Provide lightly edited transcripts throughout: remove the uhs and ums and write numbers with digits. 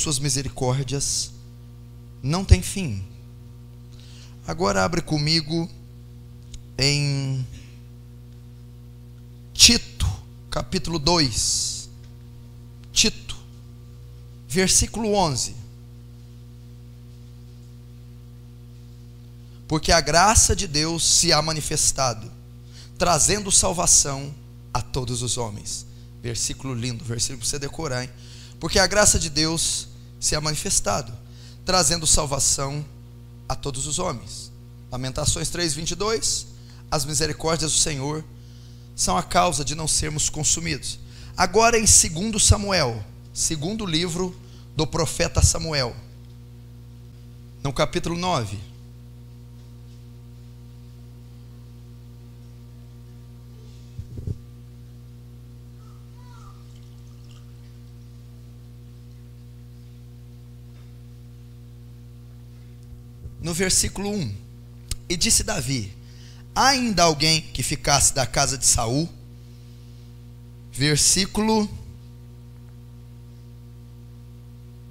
suas misericórdias não têm fim. Agora abre comigo em Tito, capítulo 2. Tito, versículo 11. Porque a graça de Deus se há manifestado, trazendo salvação a todos os homens. Versículo lindo, versículo para você decorar, hein? Porque a graça de Deus se há manifestado, trazendo salvação a todos os homens. Lamentações 3:22. As misericórdias do Senhor são a causa de não sermos consumidos. Agora em 2 Samuel, segundo livro do profeta Samuel, no capítulo 9. No versículo 1, e disse Davi: há ainda alguém que ficasse da casa de Saul? Versículo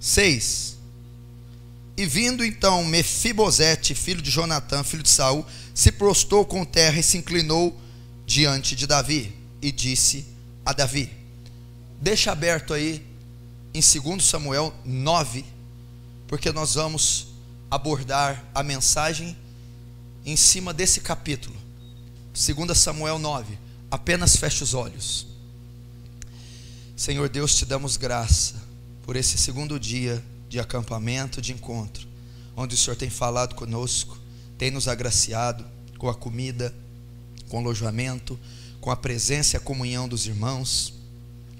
6, e vindo então Mefibosete, filho de Jonatã, filho de Saul, se prostrou com terra e se inclinou diante de Davi, e disse a Davi. Deixa aberto aí em 2 Samuel 9, porque nós vamos abordar a mensagem em cima desse capítulo. 2 Samuel 9. Apenas feche os olhos. Senhor Deus, te damos graça por esse segundo dia de acampamento, de encontro, onde o Senhor tem falado conosco, tem nos agraciado com a comida, com o alojamento, com a presença e a comunhão dos irmãos.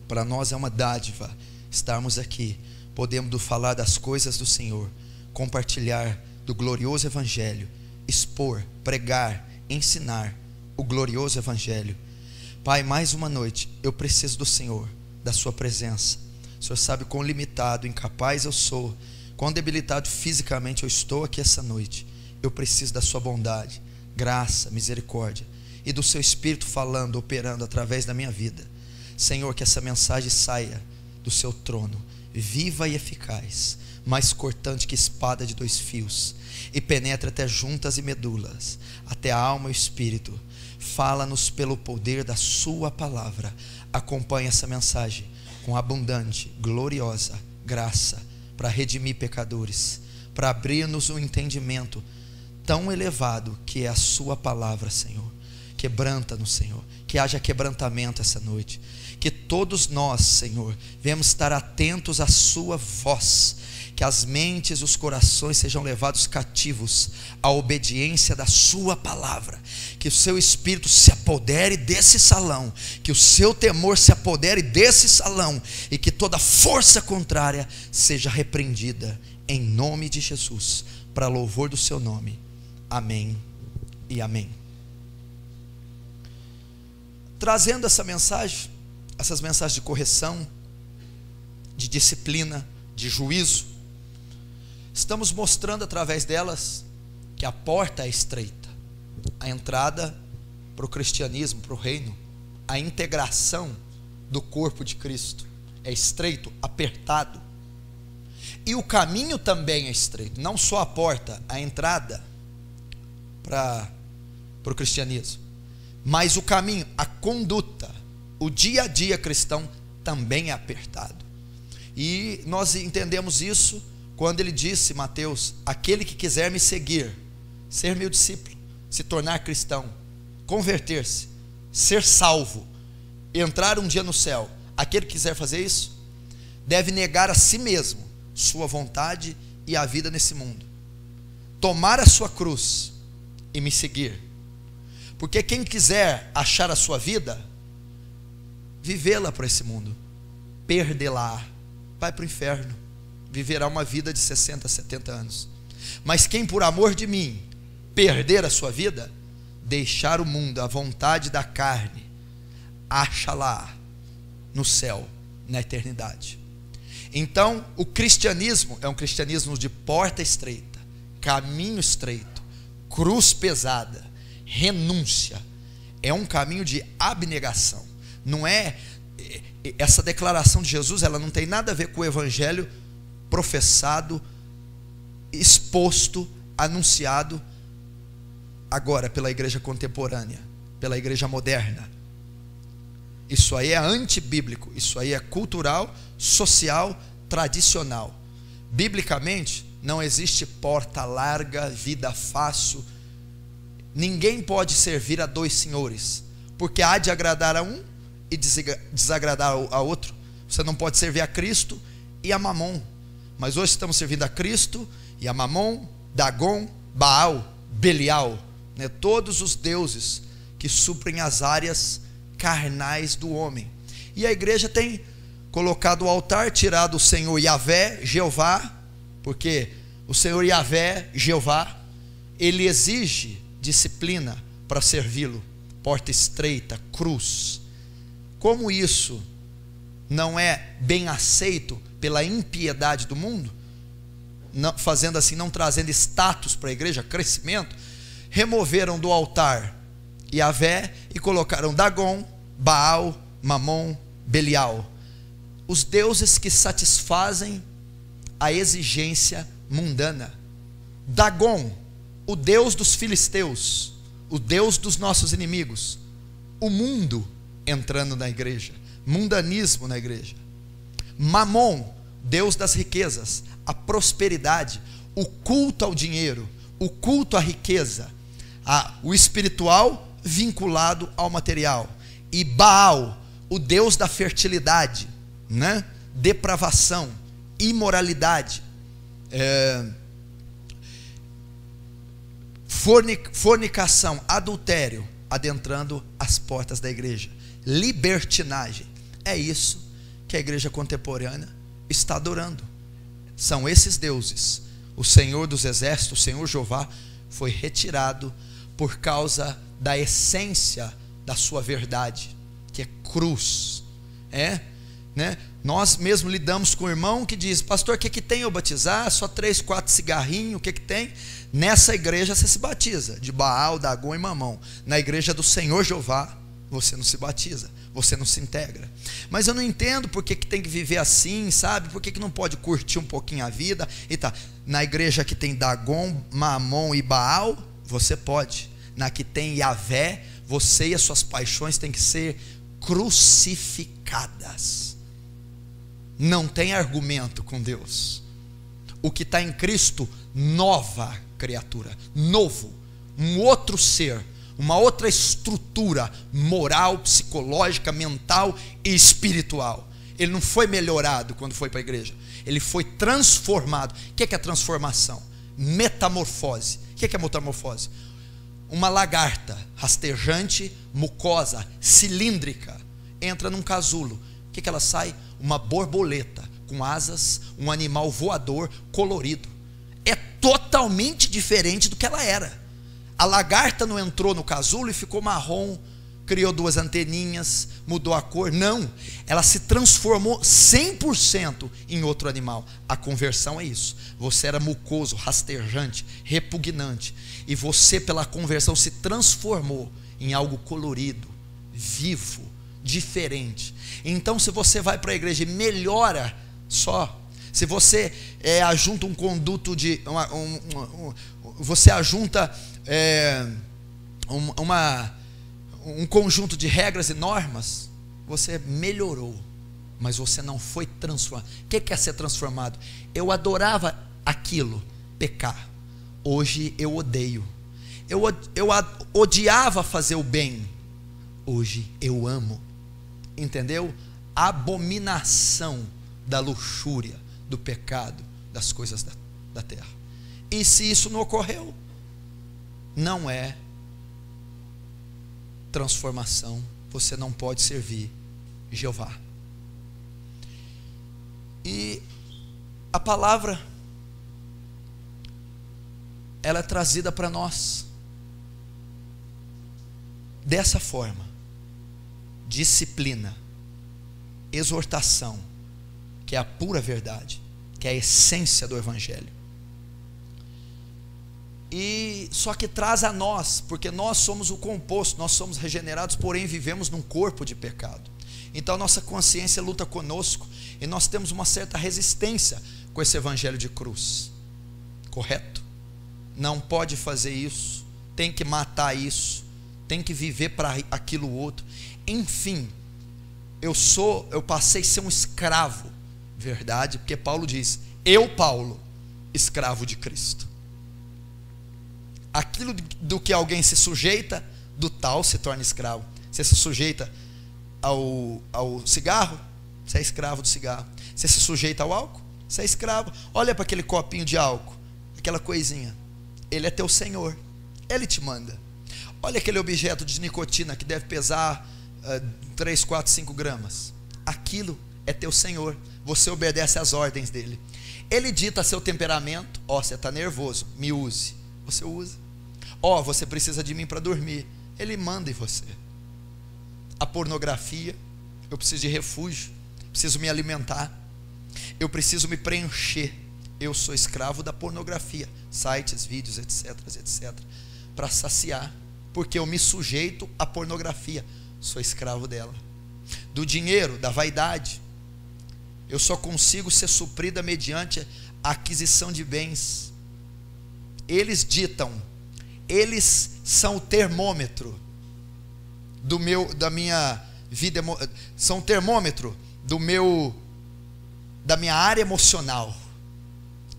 Para nós é uma dádiva estarmos aqui, podendo falar das coisas do Senhor, compartilhar do glorioso Evangelho, expor, pregar, ensinar o glorioso Evangelho. Pai, mais uma noite eu preciso do Senhor, da sua presença. O Senhor sabe quão limitado, incapaz eu sou, quão debilitado fisicamente eu estou aqui essa noite. Eu preciso da sua bondade, graça, misericórdia e do seu Espírito falando, operando através da minha vida. Senhor, que essa mensagem saia do seu trono, viva e eficaz, mais cortante que espada de 2 fios, e penetra até juntas e medulas, até a alma e o espírito. Fala-nos pelo poder da sua palavra. Acompanhe essa mensagem com abundante, gloriosa graça, para redimir pecadores, para abrir-nos um entendimento tão elevado que é a sua palavra, Senhor. Quebranta-nos, Senhor, que haja quebrantamento essa noite, que todos nós, Senhor, venhamos estar atentos à sua voz, que as mentes e os corações sejam levados cativos à obediência da sua palavra, que o seu Espírito se apodere desse salão, que o seu temor se apodere desse salão, e que toda força contrária seja repreendida, em nome de Jesus, para louvor do seu nome. Amém e amém. Trazendo essa mensagem, essas mensagens de correção, de disciplina, de juízo, estamos mostrando através delas que a porta é estreita, a entrada para o cristianismo, para o reino, a integração do corpo de Cristo é estreito, apertado, e o caminho também é estreito, não só a porta, a entrada para o cristianismo, mas o caminho, a conduta, o dia a dia cristão também é apertado. E nós entendemos isso quando ele disse, Mateus: aquele que quiser me seguir, ser meu discípulo, se tornar cristão, converter-se, ser salvo, entrar um dia no céu, aquele que quiser fazer isso, deve negar a si mesmo, sua vontade e a vida nesse mundo, tomar a sua cruz e me seguir. Porque quem quiser achar a sua vida, vivê-la para esse mundo, perdê-la, vai para o inferno, viverá uma vida de 60, 70 anos. Mas quem por amor de mim perder a sua vida, deixar o mundo, a vontade da carne, acha lá no céu, na eternidade. Então o cristianismo é um cristianismo de porta estreita, caminho estreito, cruz pesada, renúncia, é um caminho de abnegação. Não é essa declaração de Jesus, ela não tem nada a ver com o evangelho professado, exposto, anunciado agora pela igreja contemporânea, pela igreja moderna. Isso aí é antibíblico, isso aí é cultural, social, tradicional. Biblicamente, não existe porta larga, vida fácil. Ninguém pode servir a dois senhores, porque há de agradar a um e desagradar a outro. Você não pode servir a Cristo e a Mamon. Mas hoje estamos servindo a Cristo e a Mamon, Dagon, Baal, Belial, né? Todos os deuses que suprem as áreas carnais do homem. E a igreja tem colocado o altar, tirado o Senhor Yahvé, Jeová, porque o Senhor Yahvé, Jeová, ele exige disciplina para servi-lo. Porta estreita, cruz. Como isso não é bem aceito pela impiedade do mundo, não, fazendo assim, não trazendo status para a igreja, crescimento, removeram do altar Yahvé e colocaram Dagon, Baal, Mamon, Belial, os deuses que satisfazem a exigência mundana. Dagon, o deus dos filisteus, o deus dos nossos inimigos. O mundo entrando na igreja, mundanismo na igreja. Mamon, deus das riquezas, a prosperidade, o culto ao dinheiro, o culto à riqueza, o espiritual vinculado ao material. E Baal, o deus da fertilidade, né? Depravação, imoralidade, fornicação, adultério, adentrando as portas da igreja. Libertinagem. É isso que a igreja contemporânea está adorando. São esses deuses. O Senhor dos exércitos, o Senhor Jeová, foi retirado por causa da essência da sua verdade, que é cruz. Né? Nós mesmo lidamos com o irmão que diz: pastor, o que tem eu batizar? Só 3, 4 cigarrinhos, o que tem? Nessa igreja você se batiza, de Baal, Dagon e Mamon. Na igreja do Senhor Jeová, você não se batiza, você não se integra. Mas eu não entendo por que tem que viver assim, sabe? Por que não pode curtir um pouquinho a vida? E tá, na igreja que tem Dagon, Mamon e Baal, você pode. Na que tem Yahvé, você e as suas paixões têm que ser crucificadas. Não tem argumento com Deus. O que está em Cristo, nova criatura, novo, um outro ser, uma outra estrutura moral, psicológica, mental e espiritual. Ele não foi melhorado quando foi para a igreja, ele foi transformado. O que é transformação? Metamorfose. O que é metamorfose? Uma lagarta rastejante, mucosa, cilíndrica, entra num casulo. O que ela sai? Uma borboleta com asas, um animal voador colorido. É totalmente diferente do que ela era. A lagarta não entrou no casulo e ficou marrom, criou 2 anteninhas, mudou a cor. Não, ela se transformou 100% em outro animal. A conversão é isso. Você era mucoso, rastejante, repugnante, e você, pela conversão, se transformou em algo colorido, vivo, diferente. Então, se você vai para a igreja e melhora só, se você ajunta um conduto de você ajunta um conjunto de regras e normas, você melhorou, mas você não foi transformado. O que é ser transformado? Eu adorava aquilo, pecar. Hoje eu odeio. Eu odiava fazer o bem. Hoje eu amo. Entendeu? Abominação da luxúria, do pecado, das coisas da terra. E se isso não ocorreu, não é transformação. Você não pode servir Jeová. E a palavra, ela é trazida para nós dessa forma: disciplina, exortação, que é a pura verdade, que é a essência do evangelho. E só que traz a nós, porque nós somos o composto, nós somos regenerados, porém vivemos num corpo de pecado. Então a nossa consciência luta conosco, e nós temos uma certa resistência com esse evangelho de cruz, correto? Não pode fazer isso, tem que matar isso, tem que viver para aquilo outro. Enfim, eu passei a ser um escravo, verdade? Porque Paulo diz: eu, Paulo, escravo de Cristo. Aquilo do que alguém se sujeita, do tal se torna escravo. Você se sujeita ao cigarro, você é escravo do cigarro. Você se sujeita ao álcool, você é escravo. Olha para aquele copinho de álcool, aquela coisinha, ele é teu senhor, ele te manda. Olha aquele objeto de nicotina que deve pesar 3, 4, 5 gramas, aquilo é teu senhor, você obedece às ordens dele. Ele dita seu temperamento: ó, você está nervoso, me use, você usa. Ó, você precisa de mim para dormir, ele manda em você. A pornografia: eu preciso de refúgio, preciso me alimentar, eu preciso me preencher. Eu sou escravo da pornografia, sites, vídeos, etc, etc, para saciar, porque eu me sujeito à pornografia, sou escravo dela. Do dinheiro, da vaidade, eu só consigo ser suprida mediante a aquisição de bens. Eles ditam, eles são o termômetro da minha vida, são o termômetro da minha área emocional.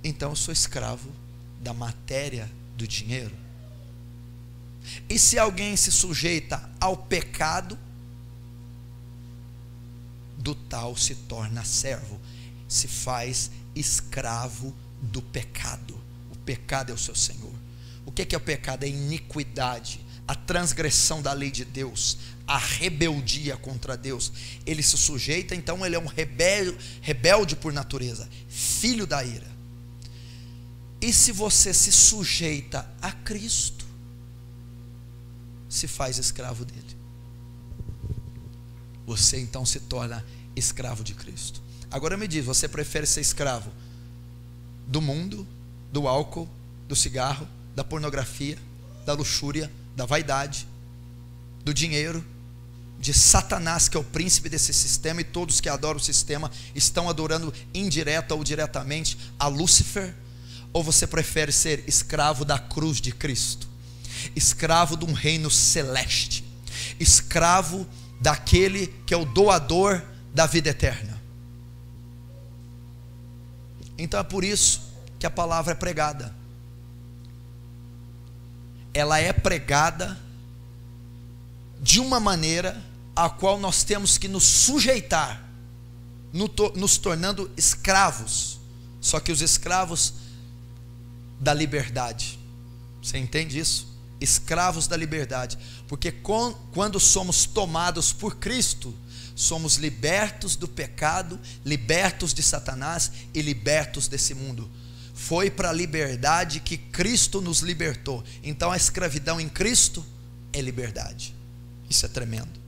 Então eu sou escravo da matéria, do dinheiro. E se alguém se sujeita ao pecado, do tal se torna servo, se faz escravo do pecado. O pecado é o seu senhor. O que é o pecado? É a iniquidade, a transgressão da lei de Deus, a rebeldia contra Deus. Ele se sujeita, então ele é um rebelde por natureza, filho da ira. E se você se sujeita a Cristo, se faz escravo dele. Você então se torna escravo de Cristo. Agora me diz, você prefere ser escravo do mundo, do álcool, do cigarro, da pornografia, da luxúria, da vaidade, do dinheiro, de Satanás, que é o príncipe desse sistema, e todos que adoram o sistema estão adorando indireta ou diretamente a Lúcifer? Ou você prefere ser escravo da cruz de Cristo, escravo de um reino celeste, escravo daquele que é o doador da vida eterna? Então é por isso que a palavra é pregada. Ela é pregada de uma maneira a qual nós temos que nos sujeitar, nos tornando escravos, só que os escravos da liberdade. Você entende isso? Escravos da liberdade, porque quando somos tomados por Cristo, somos libertos do pecado, libertos de Satanás e libertos desse mundo. Foi para a liberdade que Cristo nos libertou. Então a escravidão em Cristo é liberdade. Isso é tremendo.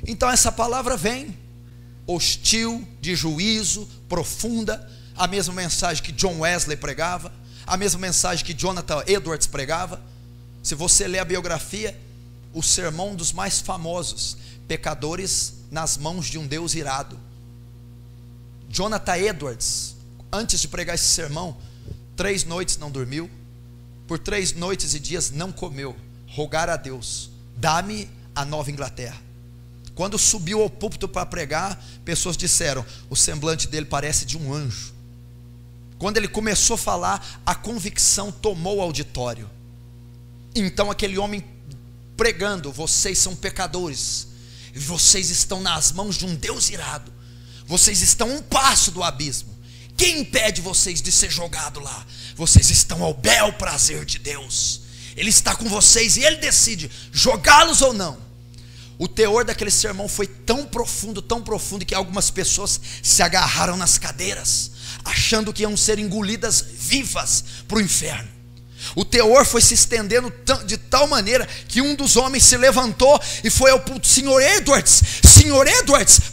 Então essa palavra vem hostil, de juízo, profunda, a mesma mensagem que John Wesley pregava, a mesma mensagem que Jonathan Edwards pregava. Se você ler a biografia, o sermão dos mais famosos: pecadores nas mãos de um Deus irado. Jonathan Edwards, antes de pregar esse sermão, 3 noites não dormiu, por 3 noites e dias não comeu, rogar a Deus: dá-me a Nova Inglaterra. Quando subiu ao púlpito para pregar, pessoas disseram: o semblante dele parece de um anjo. Quando ele começou a falar, a convicção tomou o auditório. Então aquele homem pregando: vocês são pecadores, vocês estão nas mãos de um Deus irado, vocês estão a um passo do abismo. Quem impede vocês de ser jogado lá? Vocês estão ao bel prazer de Deus. Ele está com vocês e Ele decide jogá-los ou não. O teor daquele sermão foi tão profundo, que algumas pessoas se agarraram nas cadeiras, achando que iam ser engolidas vivas para o inferno. O teor foi se estendendo de tal maneira que um dos homens se levantou e foi ao púlpito: Senhor Edwards,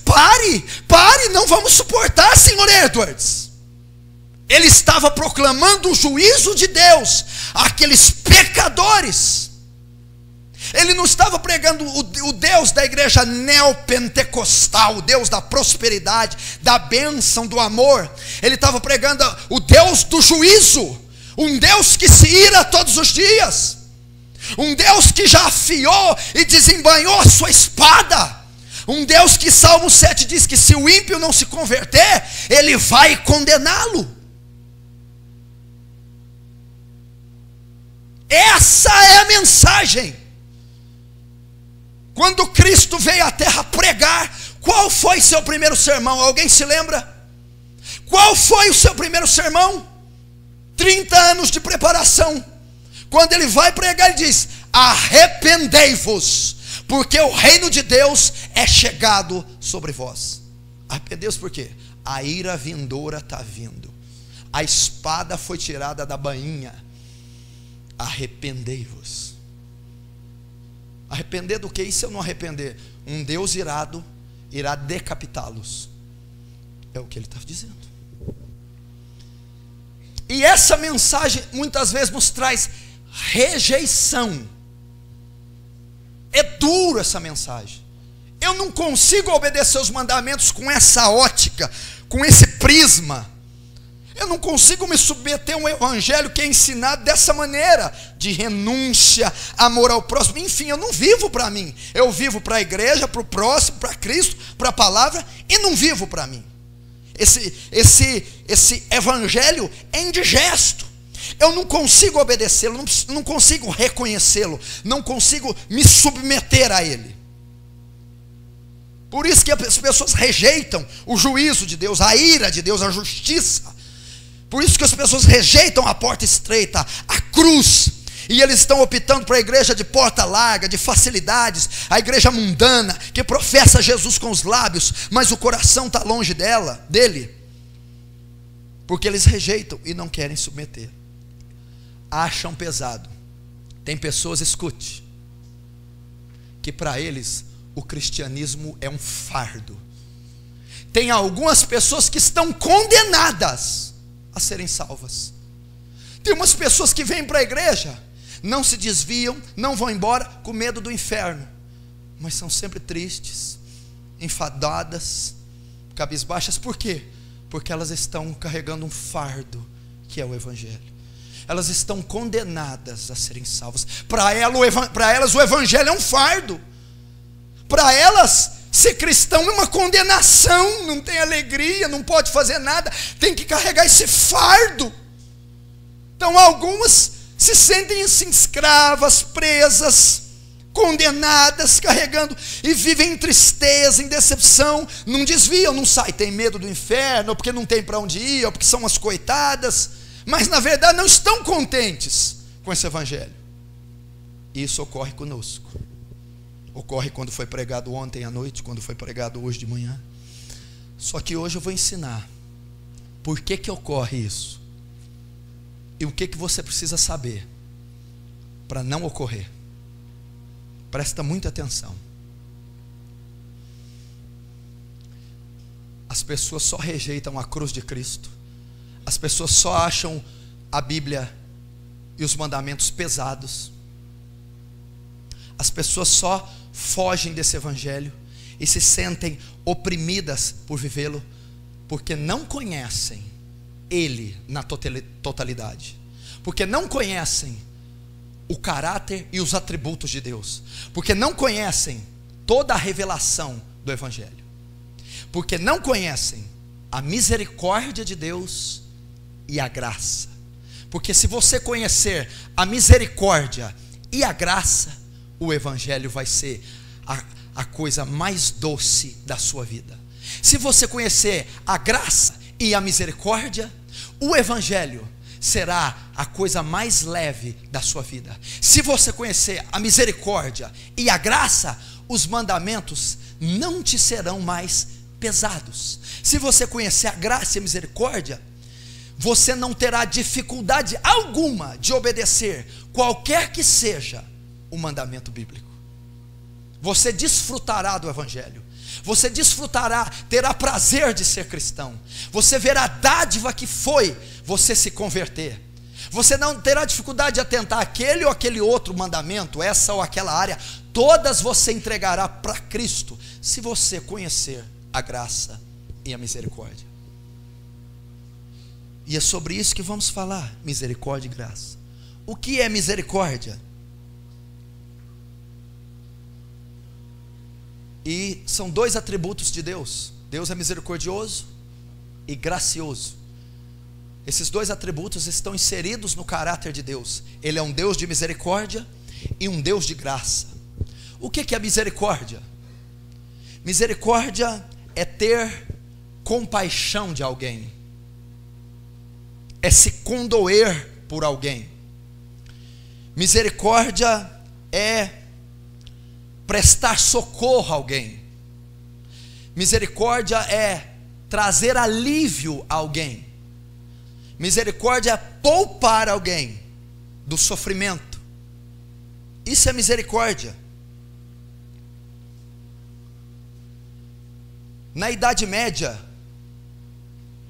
pare, não vamos suportar, Senhor Edwards. Ele estava proclamando o juízo de Deus àqueles pecadores. Ele não estava pregando o Deus da igreja neopentecostal, o Deus da prosperidade, da bênção, do amor. Ele estava pregando o Deus do juízo, um Deus que se ira todos os dias, um Deus que já afiou e desembainhou a sua espada, um Deus que Salmo 7 diz que se o ímpio não se converter, ele vai condená-lo. Essa é a mensagem. Quando Cristo veio à terra pregar, qual foi seu primeiro sermão? Alguém se lembra? Qual foi o seu primeiro sermão? 30 anos de preparação. Quando ele vai pregar, ele diz: arrependei-vos, porque o reino de Deus é chegado sobre vós. Arrependei-vos por quê? A ira vindoura está vindo, a espada foi tirada da bainha. Arrependei-vos. Arrepender do que? E se eu não arrepender? Um Deus irado irá decapitá-los. É o que ele está dizendo. E essa mensagem muitas vezes nos traz rejeição. É duro essa mensagem. Eu não consigo obedecer os mandamentos com essa ótica, com esse prisma. Eu não consigo me submeter a um evangelho que é ensinado dessa maneira, de renúncia, amor ao próximo. Enfim, eu não vivo para mim. Eu vivo para a igreja, para o próximo, para Cristo, para a palavra, e não vivo para mim. Esse evangelho é indigesto. Eu não consigo obedecê-lo, não consigo reconhecê-lo, não consigo me submeter a ele. Por isso que as pessoas rejeitam o juízo de Deus, a ira de Deus, a justiça. Por isso que as pessoas rejeitam a porta estreita, a cruz, e eles estão optando para a igreja de porta larga, de facilidades, a igreja mundana, que professa Jesus com os lábios, mas o coração está longe dele, porque eles rejeitam e não querem submeter, acham pesado. Tem pessoas, escute, que para eles o cristianismo é um fardo. Tem algumas pessoas que estão condenadas a serem salvas. Tem umas pessoas que vêm para a igreja, não se desviam, não vão embora com medo do inferno, mas são sempre tristes, enfadadas, cabisbaixas. Por quê? Porque elas estão carregando um fardo, que é o evangelho. Elas estão condenadas a serem salvas. Para elas o evangelho é um fardo. Para elas ser cristão é uma condenação, não tem alegria, não pode fazer nada, tem que carregar esse fardo. Então algumas se sentem assim, escravas, presas, condenadas, carregando, e vivem em tristeza, em decepção, não desviam, não saem, tem medo do inferno, ou porque não tem para onde ir, ou porque são umas coitadas, mas na verdade não estão contentes com esse evangelho. Isso ocorre conosco. Ocorre quando foi pregado ontem à noite, quando foi pregado hoje de manhã. Só que hoje eu vou ensinar por que ocorre isso e o que você precisa saber para não ocorrer. Presta muita atenção. As pessoas só rejeitam a cruz de Cristo, as pessoas só acham a Bíblia e os mandamentos pesados, as pessoas só fogem desse evangelho e se sentem oprimidas por vivê-lo, porque não conhecem ele na totalidade, porque não conhecem o caráter e os atributos de Deus, porque não conhecem toda a revelação do evangelho, porque não conhecem a misericórdia de Deus e a graça. Porque se você conhecer a misericórdia e a graça, o evangelho vai ser a coisa mais doce da sua vida. Se você conhecer a graça e a misericórdia, o evangelho será a coisa mais leve da sua vida. Se você conhecer a misericórdia e a graça, os mandamentos não te serão mais pesados. Se você conhecer a graça e a misericórdia, você não terá dificuldade alguma de obedecer qualquer que seja o mandamento bíblico. Você desfrutará do evangelho, você desfrutará, terá prazer de ser cristão, você verá a dádiva que foi você se converter, Você não terá dificuldade de atentar aquele ou aquele outro mandamento, essa ou aquela área, todas você entregará para Cristo, se você conhecer a graça e a misericórdia. E é sobre isso que vamos falar, misericórdia e graça. O que é misericórdia? E são dois atributos de Deus. Deus é misericordioso e gracioso. Esses dois atributos estão inseridos no caráter de Deus. Ele é um Deus de misericórdia e um Deus de graça. O que é misericórdia? Misericórdia é ter compaixão de alguém, é se condoer por alguém. Misericórdia é prestar socorro a alguém. Misericórdia é trazer alívio a alguém. Misericórdia é poupar alguém do sofrimento. Isso é misericórdia. Na Idade Média,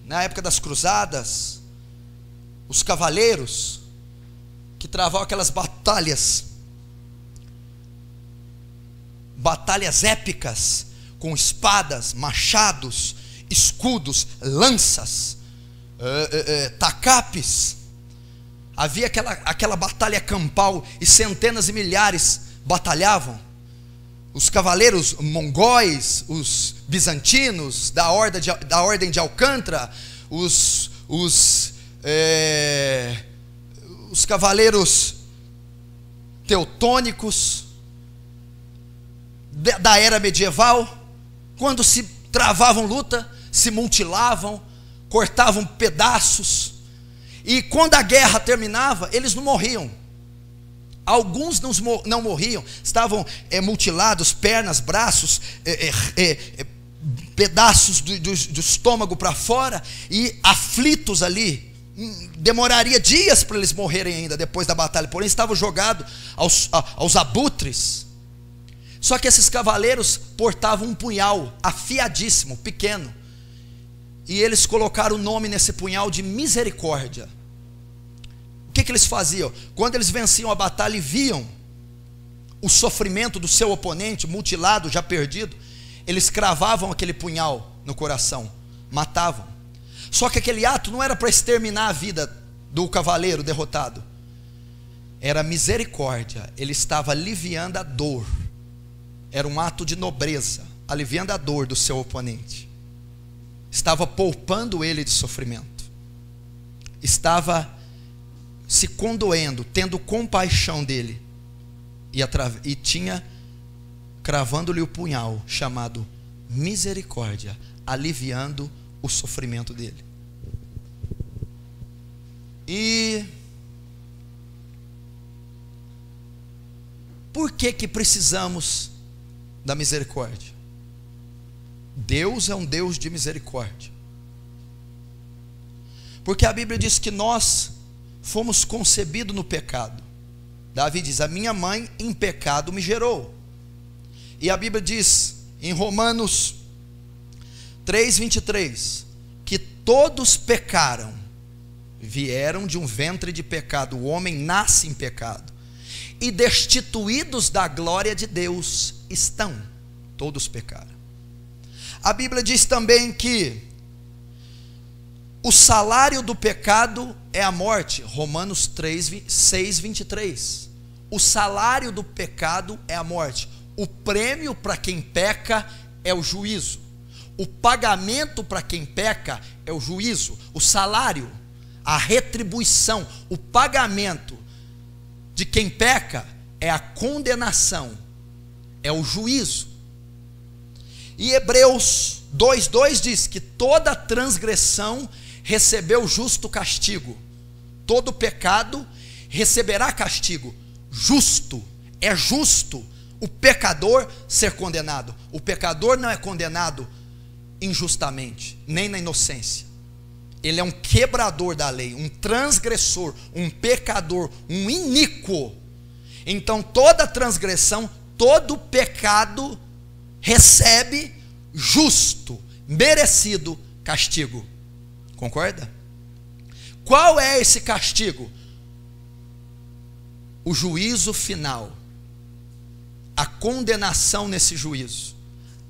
na época das cruzadas, os cavaleiros que travavam aquelas batalhas épicas, com espadas, machados, escudos, lanças, tacapes. Havia aquela batalha campal, e centenas e milhares batalhavam. Os cavaleiros mongóis, os bizantinos, da ordem de Alcântara, os cavaleiros teutônicos da era medieval, quando se travavam luta, se mutilavam, cortavam pedaços, e quando a guerra terminava, eles não morriam. Alguns não morriam, estavam mutilados, pernas, braços, pedaços do estômago para fora, e aflitos ali. Demoraria dias para eles morrerem ainda depois da batalha, porém estavam jogados aos abutres. Só que esses cavaleiros portavam um punhal afiadíssimo, pequeno, e eles colocaram o nome nesse punhal de misericórdia. O que eles faziam? Quando eles venciam a batalha e viam o sofrimento do seu oponente, mutilado, já perdido, eles cravavam aquele punhal no coração, matavam. Só que aquele ato não era para exterminar a vida do cavaleiro derrotado, era misericórdia. Ele estava aliviando a dor, era um ato de nobreza, aliviando a dor do seu oponente, estava poupando ele de sofrimento, estava se condoendo, tendo compaixão dele, e tinha cravando-lhe o punhal chamado misericórdia, aliviando o sofrimento dele. E por que precisamos da misericórdia? Deus é um Deus de misericórdia, porque a Bíblia diz que nós fomos concebidos no pecado. Davi diz: a minha mãe em pecado me gerou. E a Bíblia diz em Romanos 3:23 que todos pecaram, vieram de um ventre de pecado, o homem nasce em pecado, e destituídos da glória de Deus estão. Todos pecaram. A Bíblia diz também que o salário do pecado é a morte. Romanos 6:23. O salário do pecado é a morte. O prêmio para quem peca é o juízo. O pagamento para quem peca é o juízo. O salário, a retribuição, o pagamento de quem peca é a condenação, é o juízo. E Hebreus 2:2 diz que toda transgressão recebeu justo castigo. Todo pecado receberá castigo justo. É justo o pecador ser condenado. O pecador não é condenado injustamente, nem na inocência. Ele é um quebrador da lei, um transgressor, um pecador, um iníquo. Então toda transgressão, todo pecado recebe justo, merecido castigo. Concorda? Qual é esse castigo? o juízo final, a condenação nesse juízo,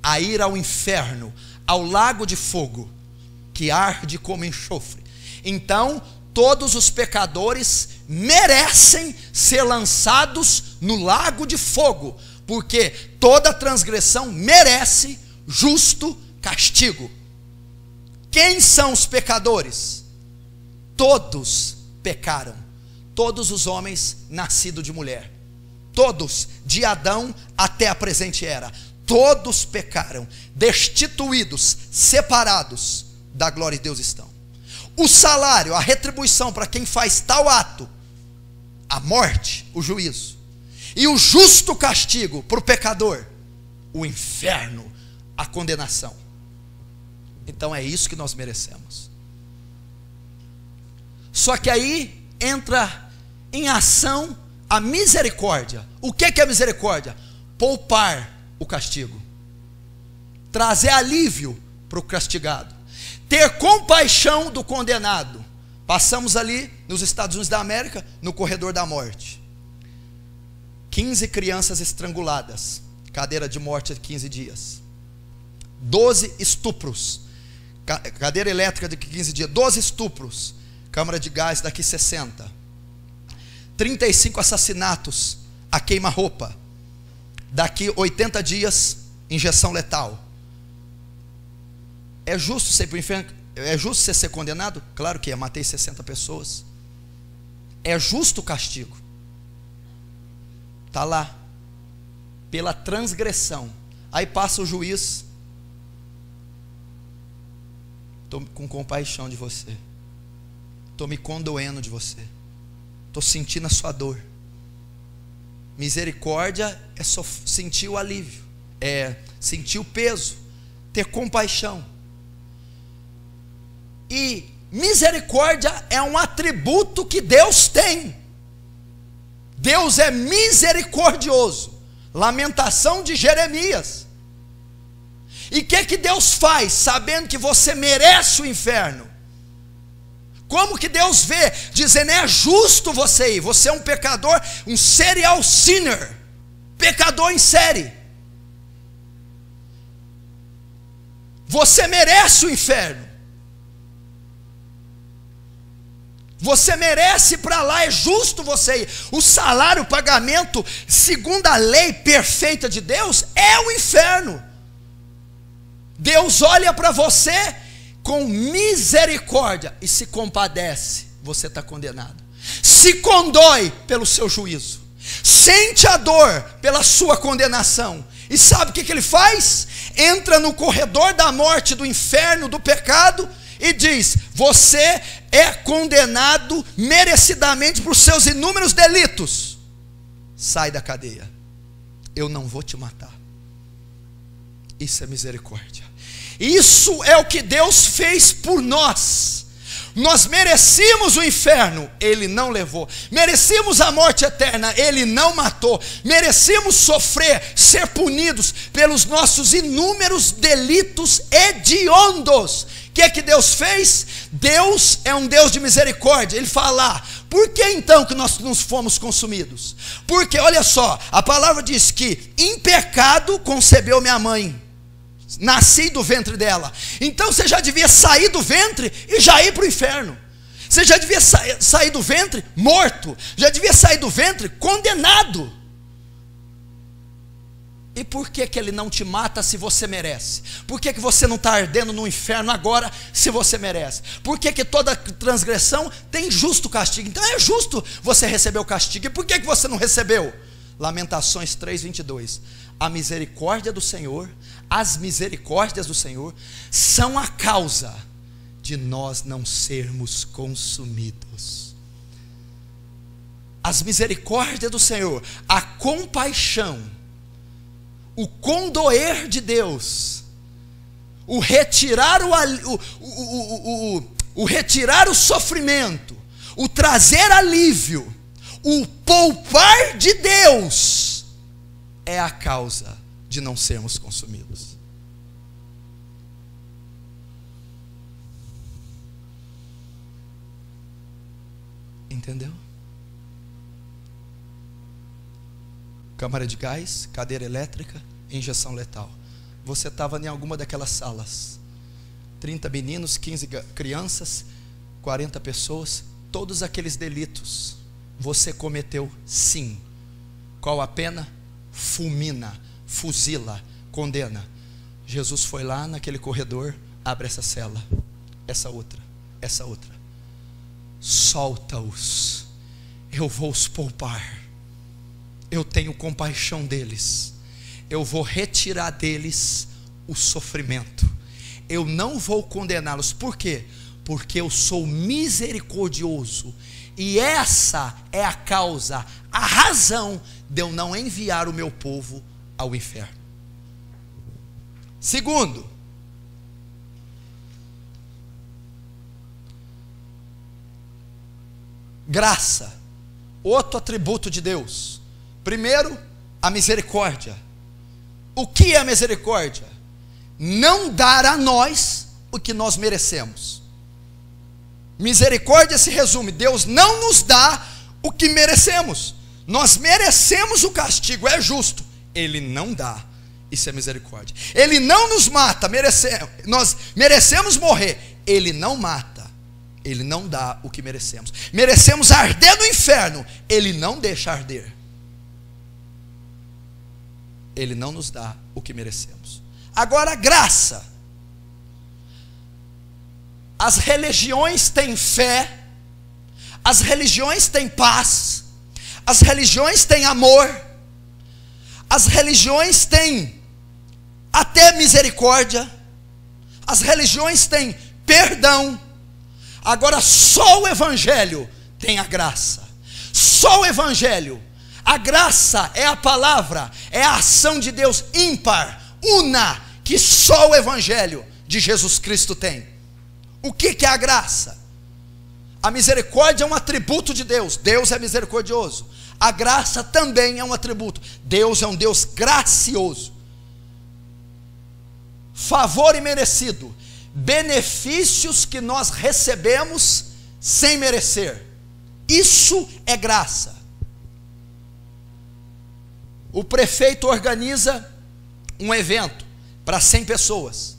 a ir ao inferno, ao lago de fogo, que arde como enxofre. Então, todos os pecadores merecem ser lançados no lago de fogo, porque toda transgressão merece justo castigo. Quem são os pecadores? Todos pecaram, todos os homens nascidos de mulher, todos, de Adão até a presente era, todos pecaram, destituídos, separados da glória de Deus estão. O salário, a retribuição para quem faz tal ato, a morte, o juízo, e o justo castigo para o pecador, o inferno, a condenação. Então é isso que nós merecemos. Só que aí entra em ação a misericórdia. O que é misericórdia? Poupar o castigo, trazer alívio para o castigado, ter compaixão do condenado. Passamos ali nos Estados Unidos da América, no corredor da morte, 15 crianças estranguladas, cadeira de morte de 15 dias, 12 estupros, cadeira elétrica de 15 dias, 12 estupros, câmara de gás daqui 60, 35 assassinatos a queima-roupa, daqui 80 dias, injeção letal. É justo você ir para o inferno? É justo você ser condenado? Claro que é, matei 60 pessoas. É justo o castigo. Está lá, pela transgressão. Aí passa o juiz, estou com compaixão de você, estou me condoendo de você, estou sentindo a sua dor. Misericórdia é só sentir o alívio, é sentir o peso, ter compaixão. E misericórdia é um atributo que Deus tem. Deus é misericordioso. Lamentação de Jeremias. E o que Deus faz, sabendo que você merece o inferno? Como que Deus vê, dizendo, é justo você ir, você é um pecador, um serial sinner, pecador em série, você merece o inferno, você merece ir para lá, é justo você ir. O salário, o pagamento, segundo a lei perfeita de Deus, é o inferno. Deus olha para você com misericórdia e se compadece. Você está condenado, se condói pelo seu juízo, sente a dor pela sua condenação, e sabe o que ele faz? Entra no corredor da morte, do inferno, do pecado, e diz, você é condenado merecidamente por seus inúmeros delitos, sai da cadeia, eu não vou te matar. Isso é misericórdia. Isso é o que Deus fez por nós. Nós merecíamos o inferno, Ele não levou. Merecíamos a morte eterna, Ele não matou. Merecíamos sofrer, ser punidos pelos nossos inúmeros delitos hediondos. O que Deus fez? Deus é um Deus de misericórdia. Ele fala, por que então que nós não fomos consumidos? Porque olha só, a palavra diz que em pecado concebeu minha mãe, nasci do ventre dela. Então você já devia sair do ventre e já ir para o inferno. Você já devia sair do ventre morto, já devia sair do ventre condenado. E por que Ele não te mata se você merece? Por que você não está ardendo no inferno agora se você merece? Por que toda transgressão tem justo castigo? Então é justo você receber o castigo. E por que você não recebeu? Lamentações 3:22. A misericórdia do Senhor, as misericórdias do Senhor são a causa de nós não sermos consumidos. As misericórdias do Senhor, a compaixão, o condoer de Deus, o retirar o retirar o sofrimento, o trazer alívio, o poupar de Deus, é a causa de não sermos consumidos. Entendeu? câmara de gás, cadeira elétrica, injeção letal. Você estava em alguma daquelas salas. 30 meninos, 15 crianças, 40 pessoas, todos aqueles delitos você cometeu, sim. Qual a pena? Fulmina, fuzila, condena. Jesus foi lá naquele corredor, abre essa cela, essa outra, solta-os, eu vou os poupar, eu tenho compaixão deles, eu vou retirar deles o sofrimento, eu não vou condená-los. Por quê? Porque eu sou misericordioso, e essa é a causa, a razão de eu não enviar o meu povo ao inferno. Segundo, graça, outro atributo de Deus. Primeiro, a misericórdia. O que é a misericórdia? Não dar a nós o que nós merecemos. Misericórdia se resume: Deus não nos dá o que merecemos. Nós merecemos o castigo, é justo, Ele não dá. Isso é misericórdia. Ele não nos mata, nós merecemos morrer, Ele não mata, Ele não dá o que merecemos. Merecemos arder no inferno, Ele não deixa arder. Ele não nos dá o que merecemos. Agora, a graça. As religiões têm fé, as religiões têm paz, as religiões têm amor, as religiões têm até misericórdia, as religiões têm perdão. Agora só o Evangelho tem a graça. Só o Evangelho. A graça é a palavra, é a ação de Deus ímpar, una, que só o Evangelho de Jesus Cristo tem. O que é a graça? A misericórdia é um atributo de Deus. Deus é misericordioso. A graça também é um atributo. Deus é um Deus gracioso. Favor imerecido, benefícios que nós recebemos sem merecer. Isso é graça. O prefeito organiza um evento para 100 pessoas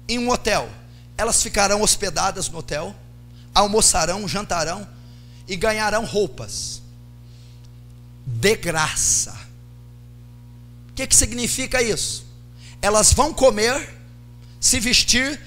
em um hotel. Elas ficarão hospedadas no hotel, almoçarão, jantarão e ganharão roupas de graça. O que significa isso? Elas vão comer, se vestir,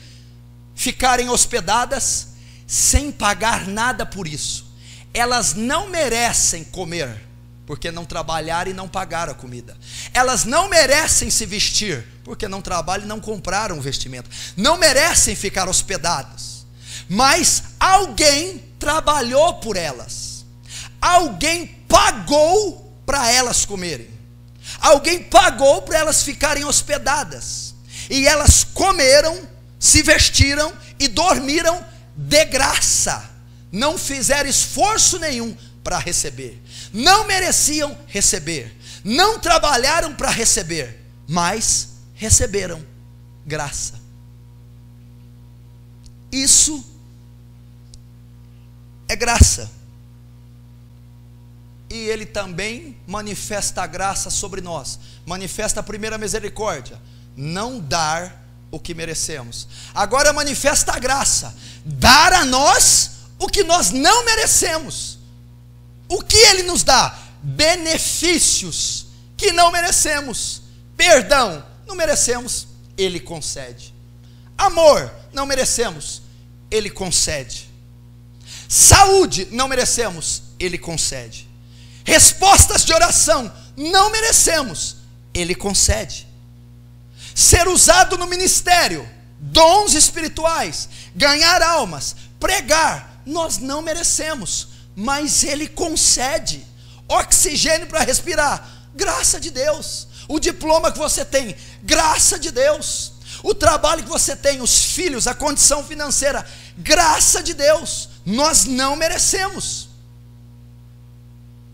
ficarem hospedadas sem pagar nada por isso. Elas não merecem comer, porque não trabalharam e não pagaram a comida. Elas não merecem se vestir, porque não trabalham e não compraram vestimento. Não merecem ficar hospedadas. Mas alguém trabalhou por elas. Alguém pagou para elas comerem. Alguém pagou para elas ficarem hospedadas. E elas comeram, se vestiram e dormiram de graça. Não fizeram esforço nenhum para receber. Não mereciam receber, não trabalharam para receber, mas receberam graça. Isso é graça. E Ele também manifesta a graça sobre nós. Manifesta a primeira misericórdia, não dar o que merecemos. Agora manifesta a graça, dar a nós o que nós não merecemos. O que Ele nos dá? Benefícios que não merecemos. Perdão, não merecemos, Ele concede. Amor, não merecemos, Ele concede. Saúde, não merecemos, Ele concede. Respostas de oração, não merecemos, Ele concede. Ser usado no ministério, dons espirituais, ganhar almas, pregar, nós não merecemos, mas Ele concede. Oxigênio para respirar, graça de Deus. O diploma que você tem, graça de Deus. O trabalho que você tem, os filhos, a condição financeira, graça de Deus. Nós não merecemos.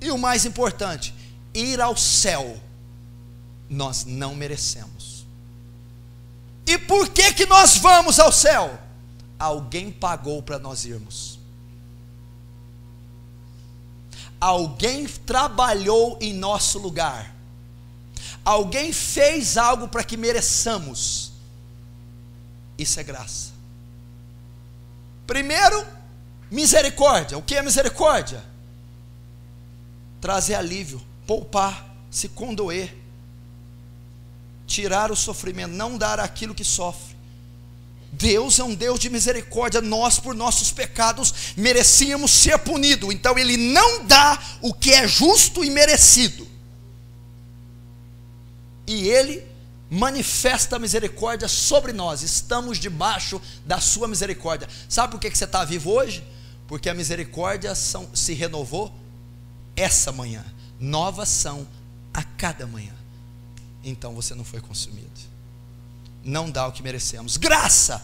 E o mais importante, ir ao céu, nós não merecemos. E por que nós vamos ao céu? Alguém pagou para nós irmos. alguém trabalhou em nosso lugar, alguém fez algo para que mereçamos. Isso é graça. Primeiro, misericórdia. O que é misericórdia? Trazer alívio, poupar, se condoer, tirar o sofrimento, não dar aquilo que sofre. Deus é um Deus de misericórdia. Nós, por nossos pecados, merecíamos ser punidos, então Ele não dá o que é justo e merecido, e Ele manifesta a misericórdia sobre nós. Estamos debaixo da sua misericórdia. Sabe por que você está vivo hoje? Porque a misericórdia se renovou essa manhã. Novas são a cada manhã. Então você não foi consumido. Não dá o que merecemos. Graça,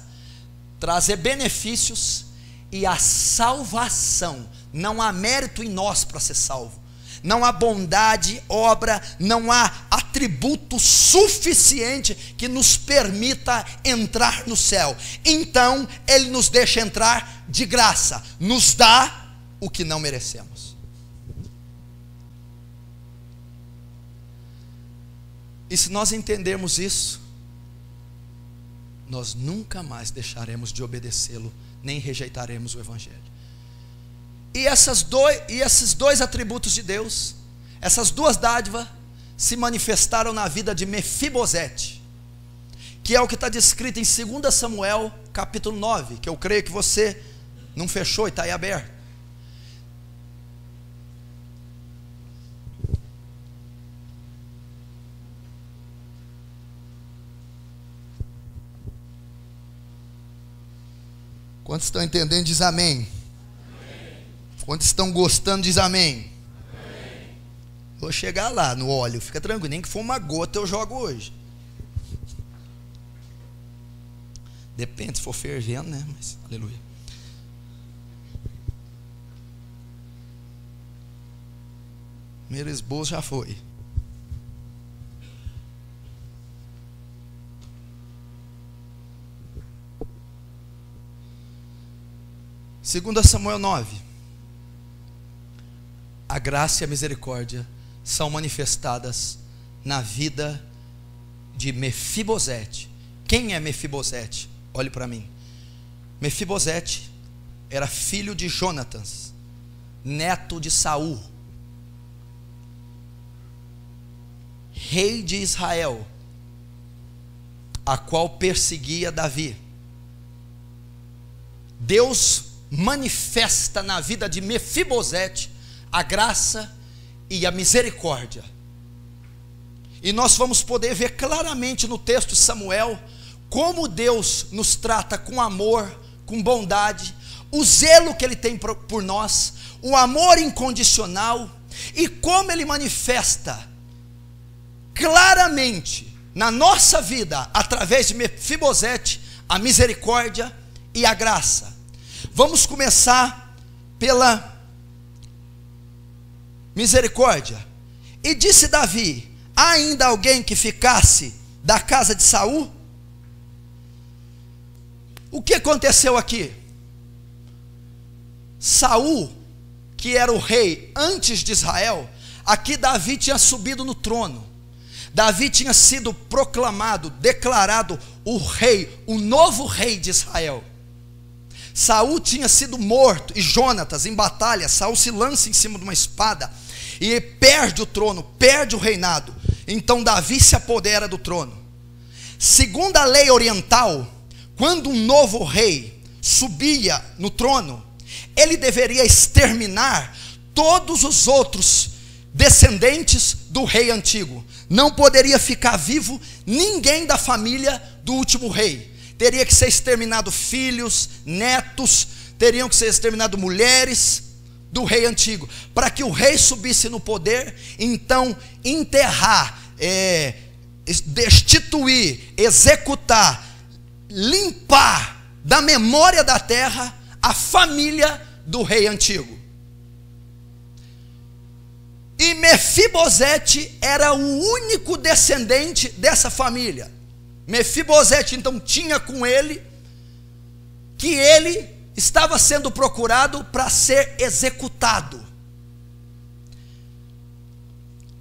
trazer benefícios e a salvação. Não há mérito em nós para ser salvo. Não há bondade, obra, não há atributo suficiente que nos permita entrar no céu. Então Ele nos deixa entrar de graça, nos dá o que não merecemos. E se nós entendermos isso, nós nunca mais deixaremos de obedecê-lo, nem rejeitaremos o Evangelho. E esses dois atributos de Deus, essas duas dádivas, se manifestaram na vida de Mefibosete, que é o que está descrito em 2 Samuel capítulo 9, que eu creio que você não fechou e está aí aberto. Quantos estão entendendo, diz amém. Quantos estão gostando, diz amém. Vou chegar lá no óleo, fica tranquilo, nem que for uma gota eu jogo hoje. Depende se for fervendo, né? Mas, aleluia. Primeiro esboço já foi. Segundo Samuel 9. A graça e a misericórdia são manifestadas na vida de Mefibosete. Quem é Mefibosete? Olhe para mim. Mefibosete era filho de Jonatas, neto de Saul, rei de Israel, a qual perseguia Davi. Deus manifesta na vida de Mefibosete a graça e a misericórdia. E nós vamos poder ver claramente no texto de Samuel como Deus nos trata com amor, com bondade, o zelo que Ele tem por nós, o amor incondicional, e como Ele manifesta claramente na nossa vida, através de Mefibosete, a misericórdia e a graça. Vamos começar pela misericórdia. E disse Davi: há ainda alguém que ficasse da casa de Saul? O que aconteceu aqui? Saul, que era o rei antes de Israel, aqui Davi tinha subido no trono. Davi tinha sido proclamado, declarado o rei, o novo rei de Israel. Saul tinha sido morto, e Jonatas em batalha, Saul se lança em cima de uma espada e perde o trono, perde o reinado. Então Davi se apodera do trono. Segundo a lei oriental, quando um novo rei subia no trono, ele deveria exterminar todos os outros descendentes do rei antigo. Não poderia ficar vivo ninguém da família do último rei. Teria que ser exterminado filhos, netos, teriam que ser exterminados mulheres do rei antigo, para que o rei subisse no poder. Então enterrar, destituir, executar, limpar da memória da terra a família do rei antigo. E Mefibosete era o único descendente dessa família. Mefibosete então tinha com ele que ele estava sendo procurado para ser executado.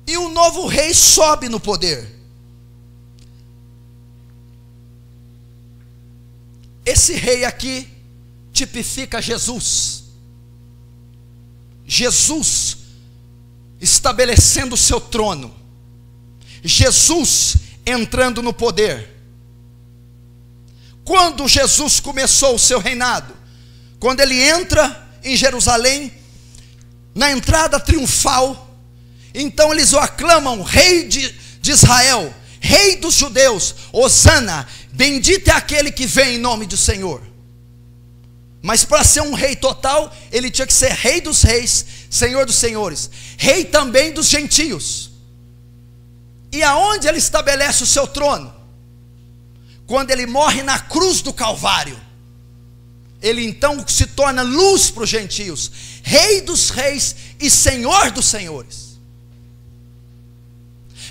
E o novo rei sobe no poder. Esse rei aqui tipifica Jesus. Jesus estabelecendo o seu trono. Jesus entrando no poder. Quando Jesus começou o seu reinado? Quando ele entra em Jerusalém, na entrada triunfal, então eles o aclamam rei de Israel, rei dos judeus, Hosana, bendito é aquele que vem em nome do Senhor. Mas para ser um rei total, ele tinha que ser rei dos reis, senhor dos senhores, rei também dos gentios. E aonde ele estabelece o seu trono? Quando ele morre na cruz do Calvário. Ele então se torna luz para os gentios, rei dos reis e senhor dos senhores.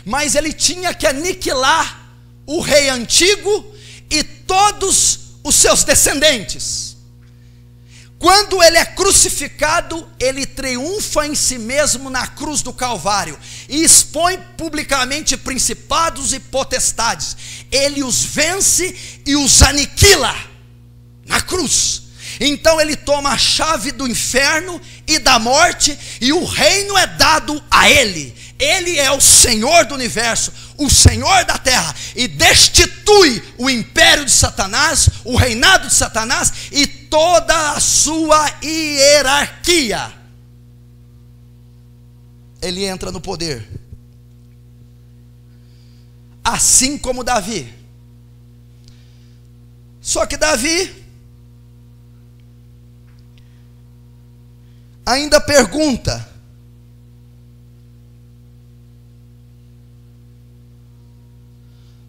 Mas ele tinha que aniquilar o rei antigo e todos os seus descendentes. Quando ele é crucificado, ele triunfa em si mesmo na cruz do Calvário e expõe publicamente principados e potestades. Ele os vence e os aniquila na cruz. Então ele toma a chave do inferno e da morte, e o reino é dado a ele. Ele é o Senhor do universo, o Senhor da terra, e destitui o império de Satanás, o reinado de Satanás e toda a sua hierarquia. Ele entra no poder, assim como Davi. Só que Davi ainda pergunta: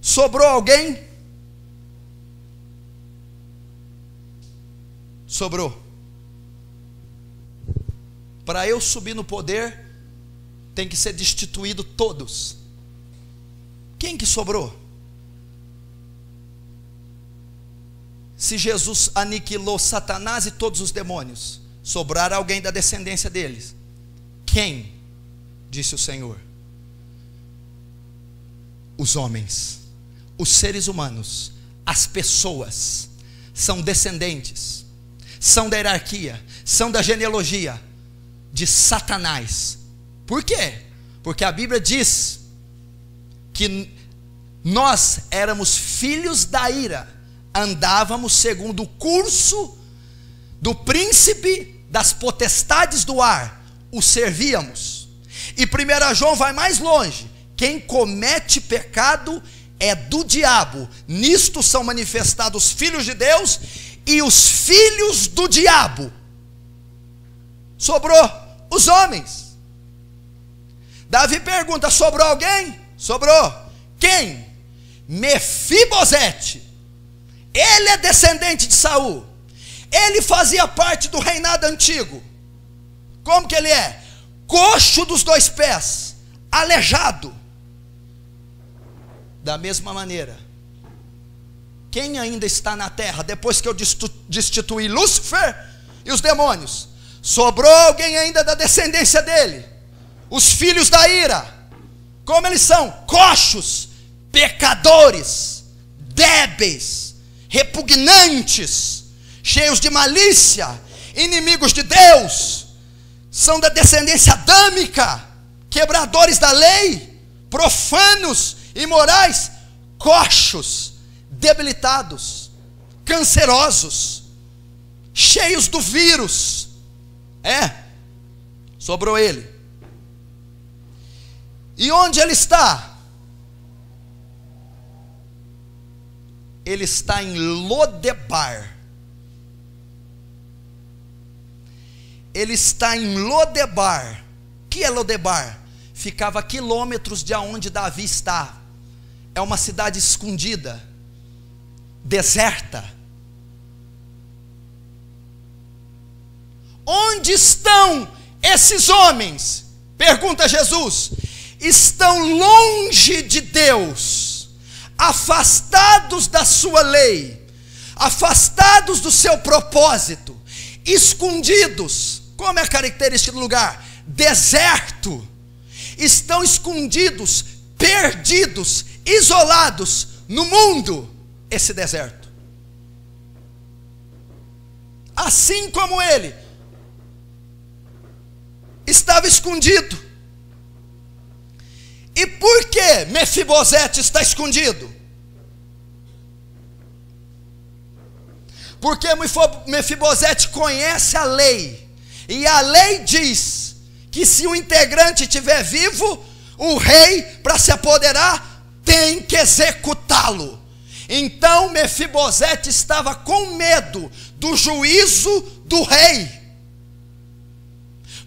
sobrou alguém? Sobrou. Para eu subir no poder, tem que ser destituído todos. Quem que sobrou? Se Jesus aniquilou Satanás e todos os demônios, sobrará alguém da descendência deles. Quem? Disse o Senhor. Os homens, os seres humanos, as pessoas, são descendentes, são da hierarquia, são da genealogia de Satanás. Por quê? Porque a Bíblia diz que nós éramos filhos da ira, andávamos segundo o curso do príncipe das potestades do ar, o servíamos. E 1 João vai mais longe: quem comete pecado é do diabo, nisto são manifestados os filhos de Deus e os filhos do diabo. Sobrou os homens. Davi pergunta: sobrou alguém? Sobrou. Quem? Mefibosete. Ele é descendente de Saul. Ele fazia parte do reinado antigo. Como que ele é? Coxo dos dois pés, aleijado. Da mesma maneira, quem ainda está na terra depois que eu destituí Lúcifer e os demônios? Sobrou alguém ainda da descendência dele? Os filhos da ira. Como eles são? Coxos, pecadores, débeis, repugnantes, cheios de malícia, inimigos de Deus. São da descendência adâmica, quebradores da lei, profanos, imorais, coxos, debilitados, cancerosos, cheios do vírus. Sobrou ele. E onde ele está? Ele está em Lodebar. Ele está em Lodebar. O que é Lodebar? Ficava a quilômetros de onde Davi está. É uma cidade escondida, deserta. Onde estão esses homens? Pergunta Jesus. Estão longe de Deus, afastados da sua lei, afastados do seu propósito, escondidos. Como é a característica do lugar? Deserto. estão escondidos, perdidos, isolados no mundo, esse deserto. Assim como ele estava escondido. E por que Mefibosete está escondido? Porque Mefibosete conhece a lei, e a lei diz que se o integrante estiver vivo, o rei, para se apoderar, tem que executá-lo. Então Mefibosete estava com medo do juízo do rei,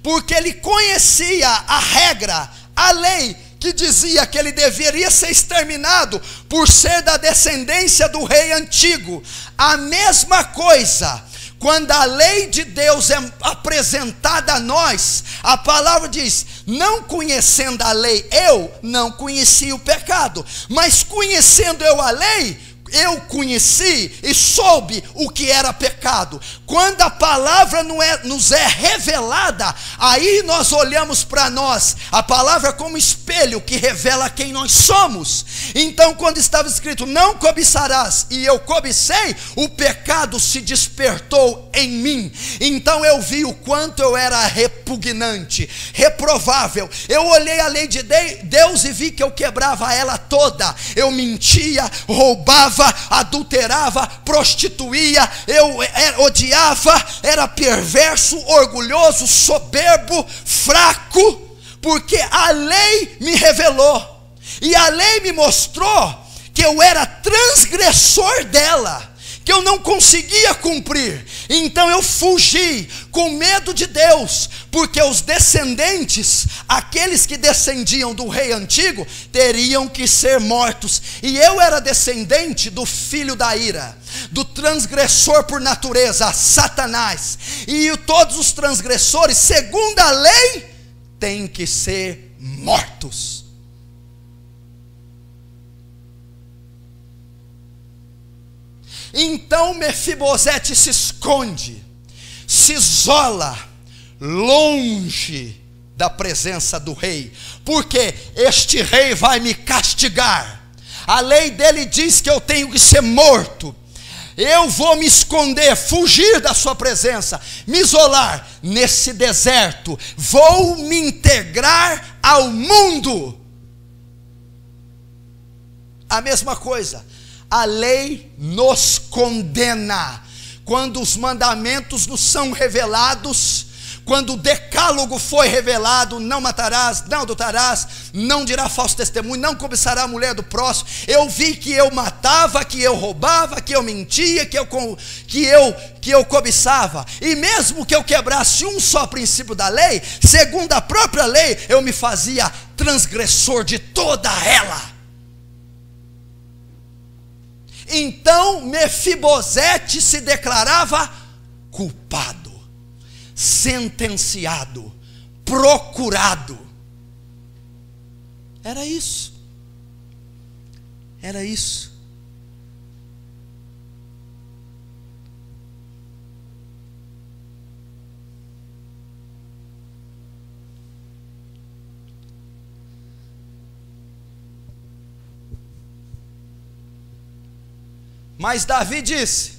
porque ele conhecia a regra, a lei, que dizia que ele deveria ser exterminado por ser da descendência do rei antigo. A mesma coisa, quando a lei de Deus é apresentada a nós, a palavra diz: não conhecendo a lei, eu não conhecia o pecado, mas conhecendo eu a lei, eu conheci e soube o que era pecado. Quando a palavra nos é revelada, aí nós olhamos para nós, a palavra como espelho que revela quem nós somos. Então quando estava escrito, não cobiçarás, e eu cobicei, o pecado se despertou em mim. Então eu vi o quanto eu era repugnante, reprovável. Eu olhei a lei de Deus e vi que eu quebrava ela toda. Eu mentia, roubava, adulterava, prostituía, eu odiava, era perverso, orgulhoso, soberbo, fraco, porque a lei me revelou, e a lei me mostrou que eu era transgressor dela, que eu não conseguia cumprir. Então eu fugi com medo de Deus, porque os descendentes, aqueles que descendiam do rei antigo, teriam que ser mortos, e eu era descendente do filho da ira, do transgressor por natureza, Satanás, e todos os transgressores, segundo a lei, têm que ser mortos. Então Mefibosete se esconde, se isola, longe da presença do rei, porque este rei vai me castigar. A lei dele diz que eu tenho que ser morto. Eu vou me esconder, fugir da sua presença, me isolar nesse deserto, vou me integrar ao mundo. A mesma coisa, a lei nos condena. Quando os mandamentos nos são revelados, quando o decálogo foi revelado, não matarás, não adulterarás, não dirá falso testemunho, não cobiçará a mulher do próximo, eu vi que eu matava, que eu roubava, que eu mentia, que eu cobiçava, e mesmo que eu quebrasse um só princípio da lei, segundo a própria lei, eu me fazia transgressor de toda ela. Então Mefibosete se declarava culpado, sentenciado, procurado. Era isso. Era isso. Mas Davi disse,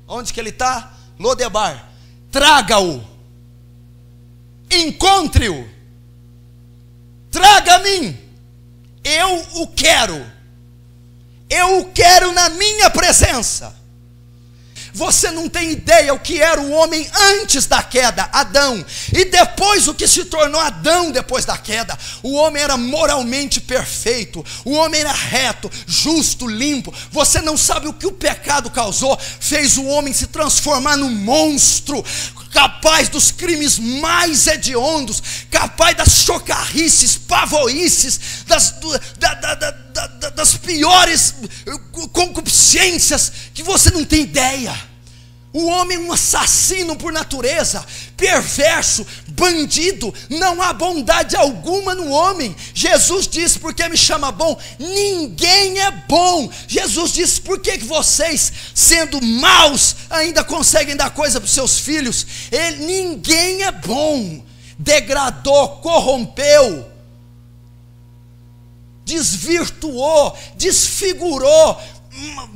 onde que ele está? Lodebar, traga-o, encontre-o, traga a mim, eu o quero na minha presença. Você não tem ideia o que era o homem antes da queda, Adão, e depois o que se tornou Adão depois da queda. O homem era moralmente perfeito, o homem era reto, justo, limpo. Você não sabe o que o pecado causou, fez o homem se transformar num monstro, capaz dos crimes mais hediondos, capaz das chocarrices, pavoices, das piores concupiscências que você não tem ideia. O homem é um assassino por natureza, perverso, bandido, não há bondade alguma no homem. Jesus disse, porque me chama bom? Ninguém é bom. Jesus disse, por que vocês, sendo maus, ainda conseguem dar coisa para os seus filhos? Ninguém é bom, degradou, corrompeu desvirtuou, desfigurou.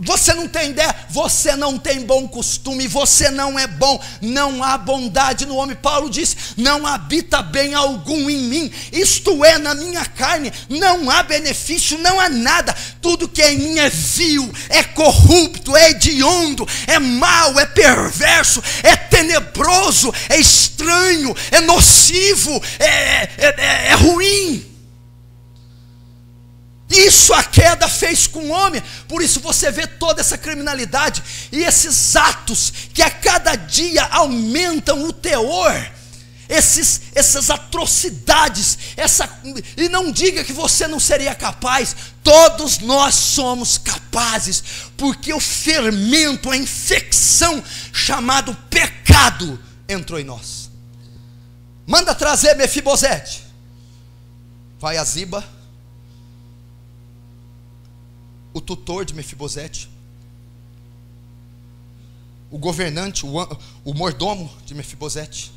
Você não tem ideia, você não tem bom costume, você não é bom, não há bondade no homem. Paulo disse: não habita bem algum em mim, isto é, na minha carne, não há benefício, não há nada. Tudo que é em mim é vil, é corrupto, é hediondo, é mau, é perverso, é tenebroso, é estranho, é nocivo, é ruim. Isso a queda fez com o homem. Por isso você vê toda essa criminalidade e esses atos que a cada dia aumentam o teor, essas atrocidades, e não diga que você não seria capaz. Todos nós somos capazes, porque o fermento, a infecção chamado pecado entrou em nós. Manda trazer Mefibosete. Vai a Ziba, o tutor de Mefibosete, o governante, o mordomo de Mefibosete,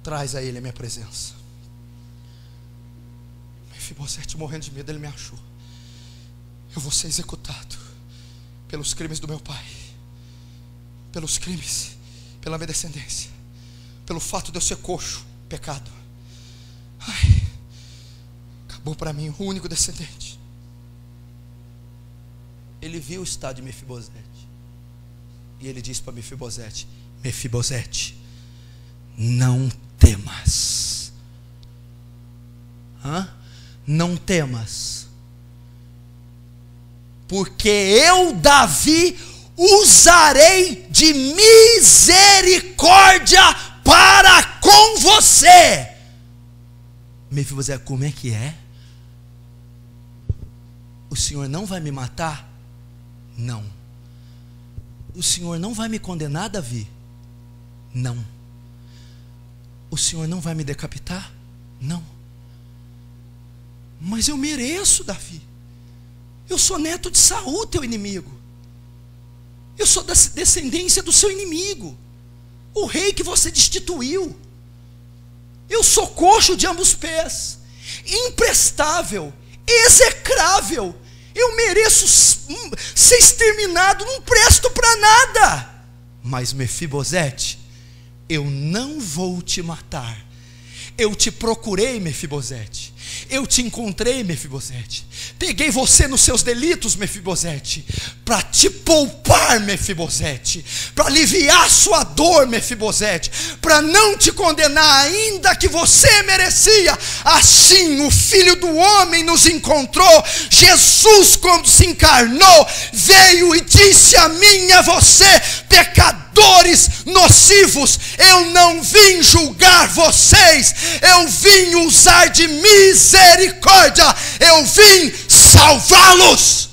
traz a ele a minha presença. Mefibosete, morrendo de medo, ele me achou. Eu vou ser executado pelos crimes do meu pai, pelos crimes, pela minha descendência, pelo fato de eu ser coxo, pecado. Ai, acabou para mim o único descendente. Ele viu o estado de Mefibosete e ele disse para Mefibosete: Mefibosete, não temas. Não temas, porque eu, Davi, usarei de misericórdia para com você. Mefibosete, como é que é? O Senhor não vai me matar? Não. O Senhor não vai me condenar, Davi? Não. O Senhor não vai me decapitar? Não. Mas eu mereço, Davi. Eu sou neto de Saul, teu inimigo. Eu sou da descendência do seu inimigo, o rei que você destituiu. Eu sou coxo de ambos pés, imprestável, execrável. Eu mereço ser exterminado, não presto para nada. Mas Mefibosete, eu não vou te matar. Eu te procurei, Mefibosete. Eu te encontrei, Mefibosete. Peguei você nos seus delitos, Mefibosete, para te poupar, Mefibosete, para aliviar sua dor, Mefibosete, para não te condenar, ainda que você merecia. Assim o Filho do Homem nos encontrou. Jesus, quando se encarnou, veio e disse a mim e a você: pecadores nocivos, eu não vim julgar vocês, eu vim usar de misericórdia, eu vim salvá-los.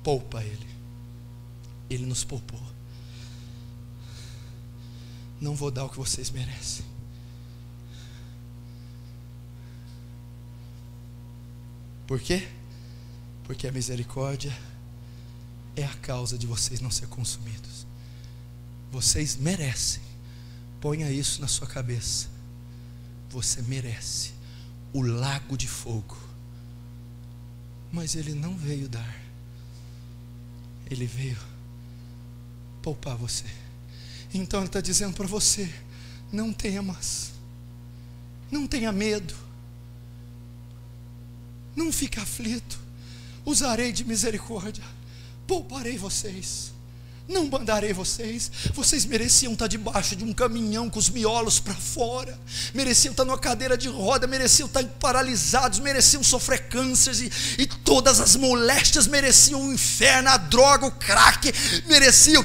Poupa ele, ele nos poupou. Não vou dar o que vocês merecem. Por quê? Porque a misericórdia é a causa de vocês não serem consumidos. Vocês merecem. Ponha isso na sua cabeça. Você merece o lago de fogo. Mas ele não veio dar. Ele veio poupar você. Então ele está dizendo para você: não temas, não tenha medo, não fique aflito, usarei de misericórdia, pouparei vocês, não mandarei vocês. Vocês mereciam estar debaixo de um caminhão com os miolos para fora, mereciam estar numa cadeira de roda, mereciam estar paralisados, mereciam sofrer cânceres e todas as moléstias, mereciam o inferno, a droga, o crack, mereciam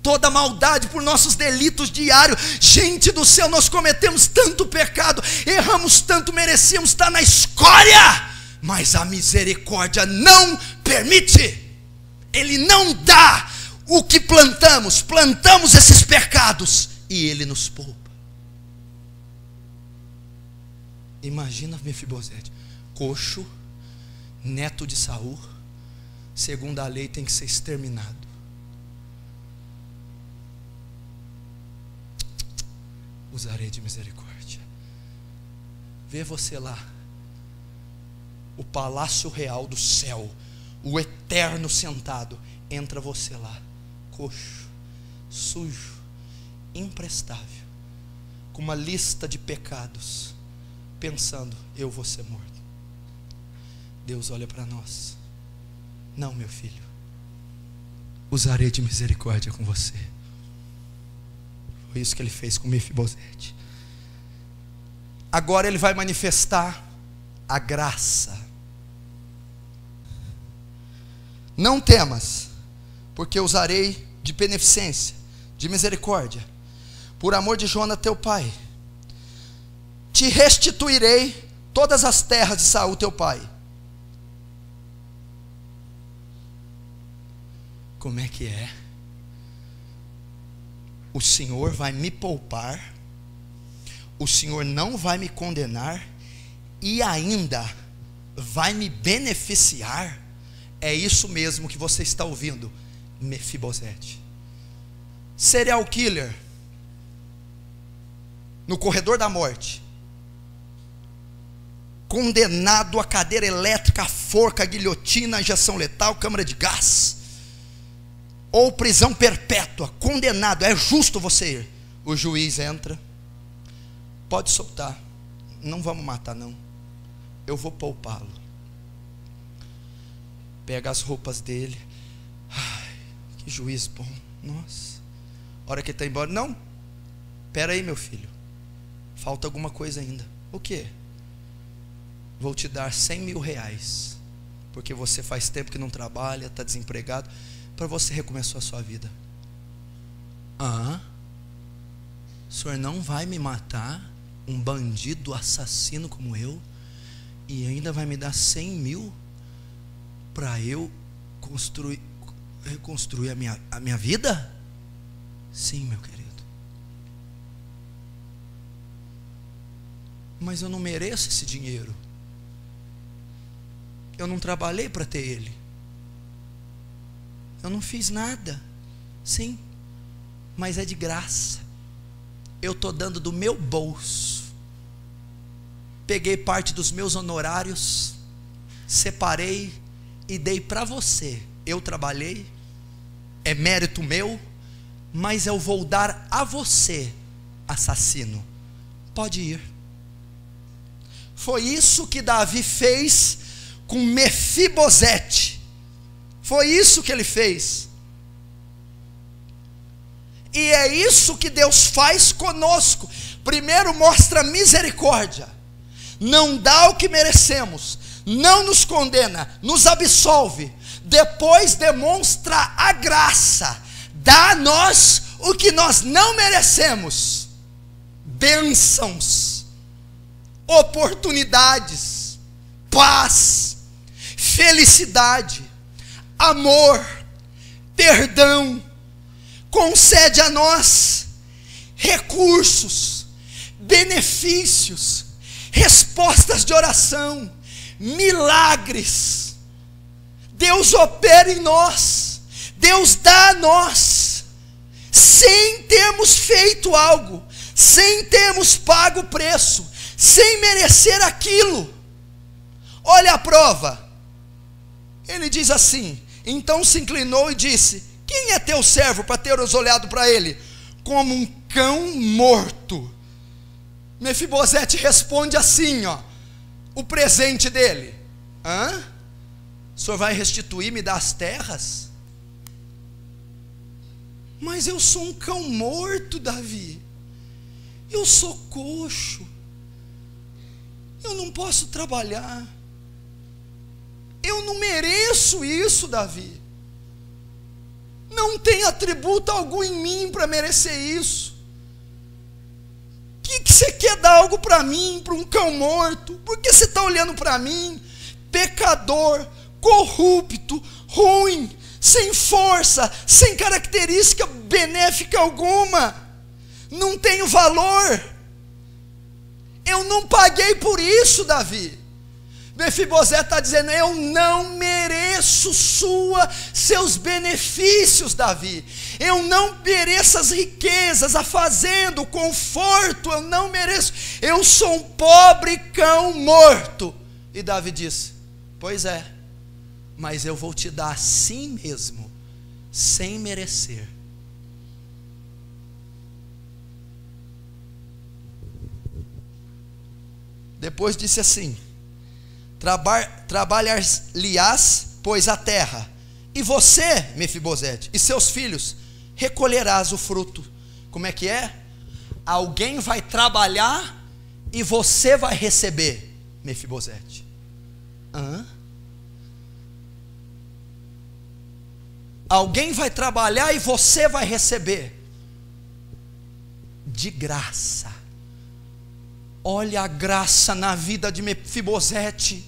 toda a maldade por nossos delitos diários. Gente do céu, nós cometemos tanto pecado, erramos tanto, merecíamos estar na escória, mas a misericórdia não permite. Ele não dá o que plantamos esses pecados e ele nos poupa. Imagina Mefibosete, coxo, neto de Saul, segundo a lei, tem que ser exterminado. Usarei de misericórdia. Vê você lá, o palácio real do céu, o eterno sentado, entra você lá, coxo, sujo, imprestável, com uma lista de pecados, pensando, eu vou ser morto. Deus olha para nós, não, meu filho, usarei de misericórdia com você. Foi isso que ele fez com Mefibosete. Agora ele vai manifestar a graça. Não temas, porque usarei de beneficência, de misericórdia, por amor de Jonas teu pai. Te restituirei todas as terras de Saul teu pai. Como é que é? O Senhor vai me poupar, o Senhor não vai me condenar e ainda vai me beneficiar. É isso mesmo que você está ouvindo, Mefibosete. Serial killer, no corredor da morte, condenado a cadeira elétrica, a forca, a guilhotina, a injeção letal, câmara de gás, ou prisão perpétua, condenado, é justo você ir. O juiz entra, pode soltar, não vamos matar não, eu vou poupá-lo. Pega as roupas dele, ai, que juiz bom, nossa. A hora que ele está embora, não, espera aí meu filho, falta alguma coisa ainda. O que? Vou te dar 100 mil reais, porque você faz tempo que não trabalha, está desempregado, para você recomeçar a sua vida. O senhor não vai me matar, um bandido assassino como eu, e ainda vai me dar 100 mil para eu reconstruir a minha vida? Sim, meu querido. Mas eu não mereço esse dinheiro. Eu não trabalhei para ter ele. Eu não fiz nada. Sim, mas é de graça. Eu estou dando do meu bolso. Peguei parte dos meus honorários, separei e dei para você. Eu trabalhei, é mérito meu, mas eu vou dar a você, assassino. Pode ir. Foi isso que Davi fez com Mefibosete. Foi isso que ele fez. E é isso que Deus faz conosco. Primeiro mostra misericórdia, não dá o que merecemos, não nos condena, nos absolve. Depois demonstra a graça, dá a nós o que nós não merecemos: bênçãos, oportunidades, paz, felicidade, amor, perdão. Concede a nós recursos, benefícios, respostas de oração, milagres. Deus opera em nós, Deus dá a nós, sem termos feito algo, sem termos pago o preço, sem merecer aquilo. Olha a prova. Ele diz assim: então se inclinou e disse: quem é teu servo para teres olhado para ele como um cão morto? Mefibosete responde assim, o presente dele: o senhor vai restituir, me dar as terras? Mas eu sou um cão morto, Davi. Eu sou coxo. Eu não posso trabalhar. Eu não mereço isso, Davi. Não tem atributo algum em mim para merecer isso. Que você quer dar algo para mim, para um cão morto? Por que você está olhando para mim, pecador, corrupto, ruim, sem força, sem característica benéfica alguma? Não tenho valor. Eu não paguei por isso, Davi. Mefibosete está dizendo: eu não mereço seus benefícios, Davi. Eu não mereço as riquezas, a fazenda, o conforto. Eu não mereço. Eu sou um pobre cão morto. E Davi disse: pois é, mas eu vou te dar assim mesmo, sem merecer. Depois disse assim: trabalhar-lhe-ás, pois, a terra, e você, Mefibosete, e seus filhos, recolherás o fruto. Como é que é? Alguém vai trabalhar e você vai receber, Mefibosete. Alguém vai trabalhar e você vai receber de graça. Olha a graça na vida de Mefibosete.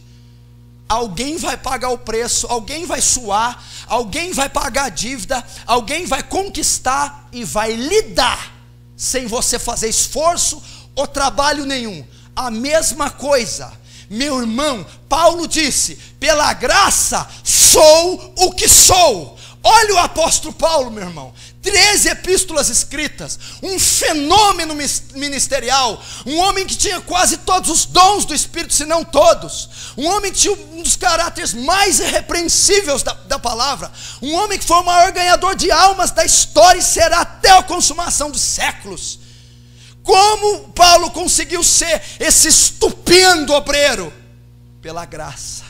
Alguém vai pagar o preço, alguém vai suar, alguém vai pagar a dívida, alguém vai conquistar e vai lhe dar, sem você fazer esforço ou trabalho nenhum. A mesma coisa, meu irmão, Paulo disse: pela graça sou o que sou. Olha o apóstolo Paulo, meu irmão, 13 epístolas escritas, um fenômeno ministerial, um homem que tinha quase todos os dons do Espírito, se não todos, um homem que tinha um dos caráteres mais irrepreensíveis da palavra, um homem que foi o maior ganhador de almas da história e será até a consumação dos séculos. Como Paulo conseguiu ser esse estupendo obreiro? Pela graça.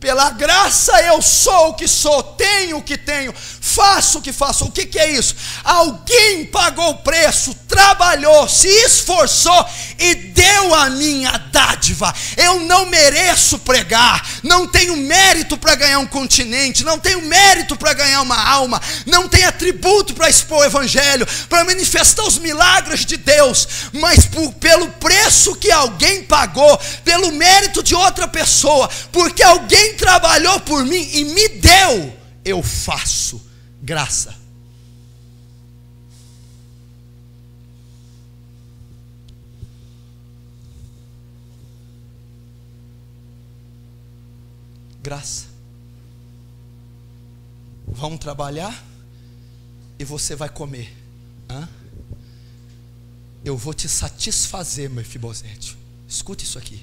Pela graça eu sou o que sou, tenho o que tenho, faço o que faço. O que é isso? Alguém pagou o preço, trabalhou, se esforçou e deu a minha dádiva. Eu não mereço pregar, não tenho mérito para ganhar um continente, não tenho mérito para ganhar uma alma, não tenho atributo para expor o evangelho, para manifestar os milagres de Deus, mas pelo preço que alguém pagou, pelo mérito de outra pessoa, porque alguém trabalhou por mim e me deu, eu faço. Graça. Graça. Vamos trabalhar e você vai comer. Eu vou te satisfazer, Mefibosete. Escute isso aqui.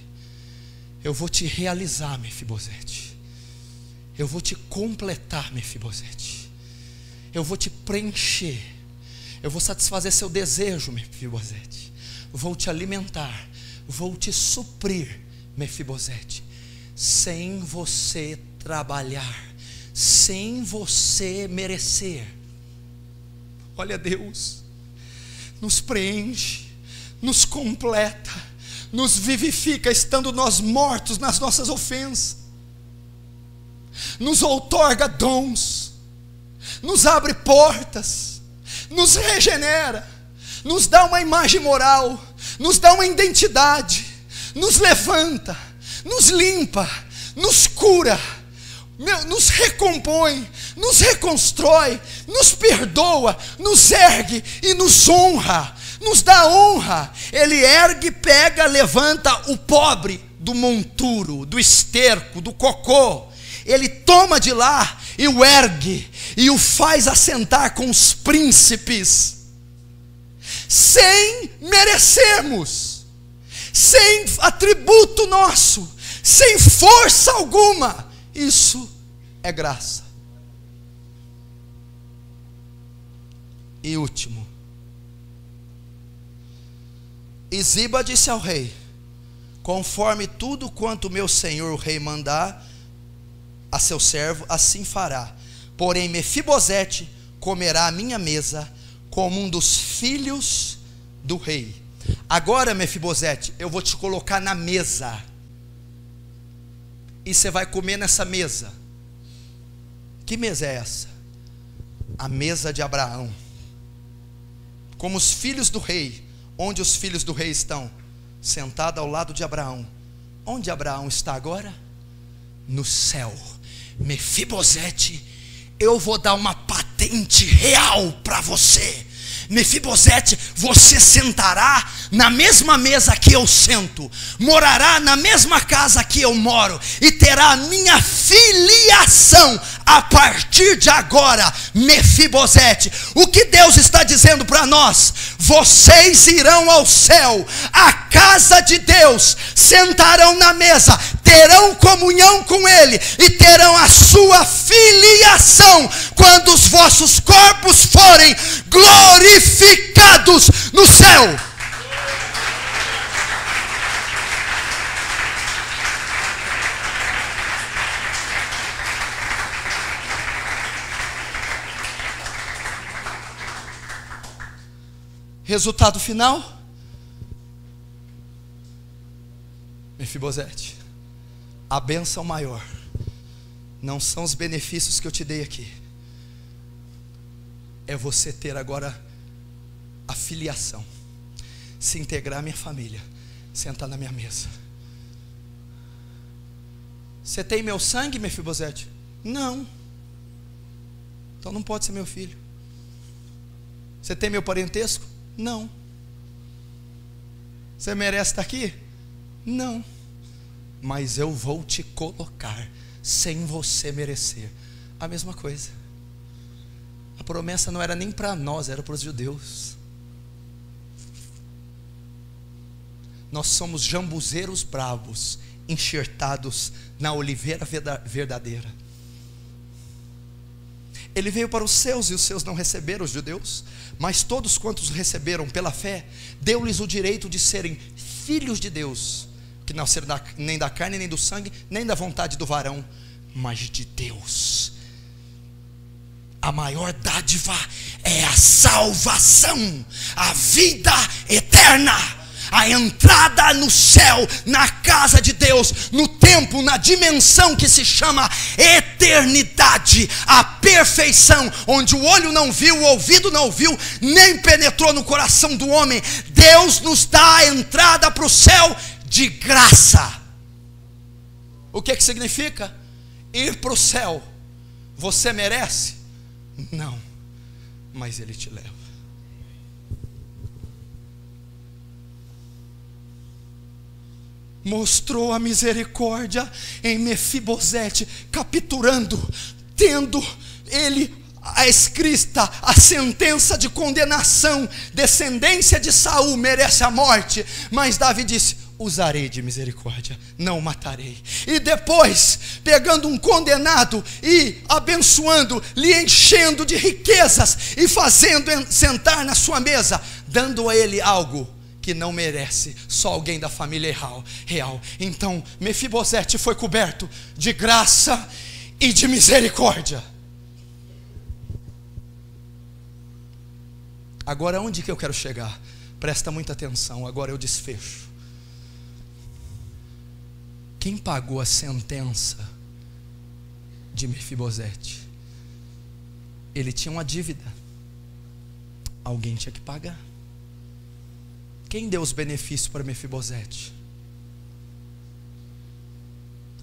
Eu vou te realizar, Mefibosete. Eu vou te completar, Mefibosete. Eu vou te preencher. Eu vou satisfazer seu desejo, Mefibosete. Vou te alimentar. Vou te suprir, Mefibosete. Sem você trabalhar. Sem você merecer. Olha, Deus nos preenche, nos completa, nos vivifica, estando nós mortos nas nossas ofensas. Nos outorga dons, nos abre portas, nos regenera, nos dá uma imagem moral, nos dá uma identidade, nos levanta, nos limpa, nos cura, nos recompõe, nos reconstrói, nos perdoa, nos ergue e nos honra, nos dá honra. Ele ergue, pega, levanta o pobre do monturo, do esterco, do cocô. Ele toma de lá e o ergue e o faz assentar com os príncipes, sem merecermos, sem atributo nosso, sem força alguma. Isso é graça. E último, e Ziba disse ao rei: conforme tudo quanto meu senhor o rei mandar a seu servo, assim fará. Porém Mefibosete comerá à minha mesa como um dos filhos do rei. Agora, Mefibosete, eu vou te colocar na mesa, e você vai comer nessa mesa. Que mesa é essa? A mesa de Abraão. Como os filhos do rei. Onde os filhos do rei estão? Sentados ao lado de Abraão. Onde Abraão está agora? No céu. Mefibosete, eu vou dar uma patente real para você. Mefibosete, você sentará na mesma mesa que eu sento, morará na mesma casa que eu moro, e terá a minha filiação a partir de agora, Mefibosete. O que Deus está dizendo para nós? Vocês irão ao céu, à casa de Deus, sentarão na mesa, terão comunhão com Ele e terão a sua filiação quando os vossos corpos forem glorificados no céu. Resultado final: Mefibosete, a bênção maior não são os benefícios que eu te dei aqui, é você ter agora a filiação, se integrar à minha família, sentar na minha mesa. Você tem meu sangue, Mefibosete? Não. Então não pode ser meu filho. Você tem meu parentesco? Não. Você merece estar aqui? Não. Mas eu vou te colocar sem você merecer. A mesma coisa. A promessa não era nem para nós, era para os judeus. Nós somos jambuzeiros bravos, enxertados na oliveira verdadeira. Ele veio para os seus e os seus não receberam, os judeus. Mas todos quantos receberam pela fé, deu-lhes o direito de serem filhos de Deus, que não nasceram nem da carne, nem do sangue, nem da vontade do varão, mas de Deus. A maior dádiva é a salvação, a vida eterna, a entrada no céu, na casa de Deus, no tempo, na dimensão que se chama eternidade, a perfeição, onde o olho não viu, o ouvido não ouviu, nem penetrou no coração do homem. Deus nos dá a entrada para o céu de graça. O que significa? Ir para o céu. Você merece? Não, mas Ele te leva. Mostrou a misericórdia em Mefibosete, capturando, tendo ele a escrita, a sentença de condenação, descendência de Saul merece a morte, mas Davi disse: usarei de misericórdia, não o matarei. E depois, pegando um condenado e abençoando, lhe enchendo de riquezas e fazendo sentar na sua mesa, dando a ele algo que não merece, só alguém da família real. Então Mefibosete foi coberto de graça e de misericórdia. Agora onde que eu quero chegar? Presta muita atenção, agora eu desfecho. Quem pagou a sentença de Mefibosete? Ele tinha uma dívida, alguém tinha que pagar. Quem deu os benefícios para Mefibosete?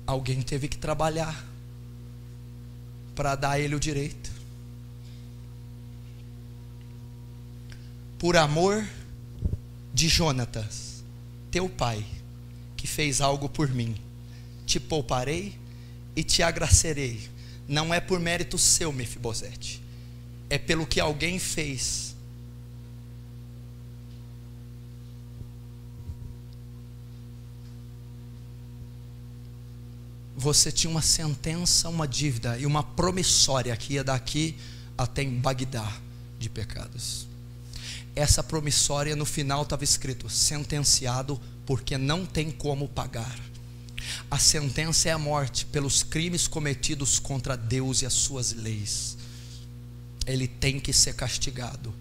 Alguém teve que trabalhar para dar a ele o direito. Por amor de Jonatas, teu pai, que fez algo por mim, te pouparei e te agracerei. Não é por mérito seu, Mefibosete, é pelo que alguém fez. Você tinha uma sentença, uma dívida e uma promissória que ia daqui até em Bagdá de pecados. Essa promissória no final estava escrito: sentenciado porque não tem como pagar. A sentença é a morte pelos crimes cometidos contra Deus e as suas leis. Ele tem que ser castigado.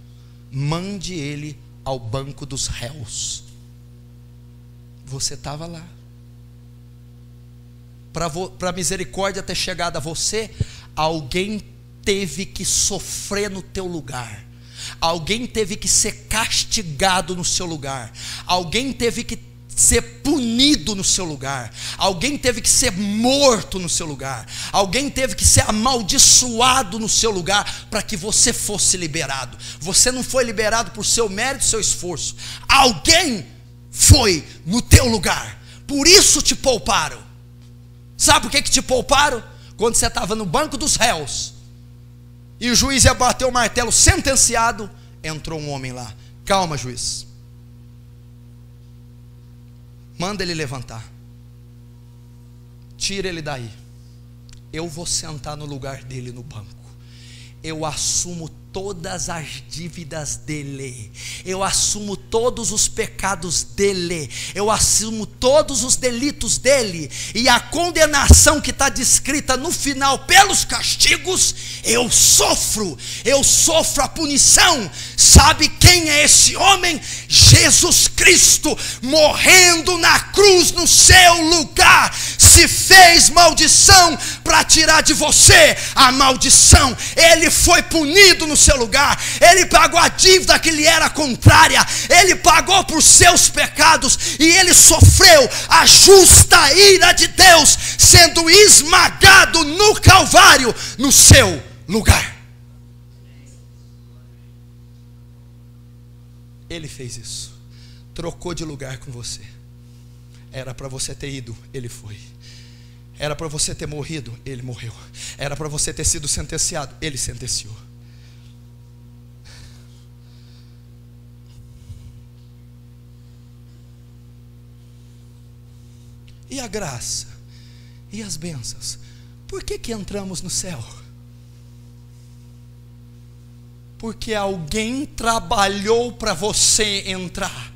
Mande ele ao banco dos réus. Você estava lá. Para a misericórdia ter chegado a você, alguém teve que sofrer no teu lugar. Alguém teve que ser castigado no seu lugar. Alguém teve que ser punido no seu lugar, alguém teve que ser morto no seu lugar, alguém teve que ser amaldiçoado no seu lugar, para que você fosse liberado. Você não foi liberado por seu mérito, seu esforço, alguém foi no teu lugar, por isso te pouparam. Sabe por que te pouparam? Quando você estava no banco dos réus, e o juiz ia bater o martelo, sentenciado, entrou um homem lá. Calma, juiz, manda ele levantar, tira ele daí, eu vou sentar no lugar dele no banco, eu assumo todas as dívidas dele, eu assumo todos os pecados dele, eu assumo todos os delitos dele, e a condenação que está descrita no final pelos castigos, eu sofro a punição. Sabe quem é esse homem? Jesus Cristo, morrendo na cruz no seu lugar, se fez maldição para tirar de você a maldição. Ele foi punido no seu lugar, ele pagou a dívida que lhe era contrária, ele pagou por seus pecados, e ele sofreu a justa ira de Deus, sendo esmagado no Calvário no seu lugar. Ele fez isso, trocou de lugar com você. Era para você ter ido, ele foi. Era para você ter morrido, ele morreu. Era para você ter sido sentenciado, ele sentenciou. E a graça? E as bênçãos? Por que entramos no céu? Porque alguém trabalhou para você entrar.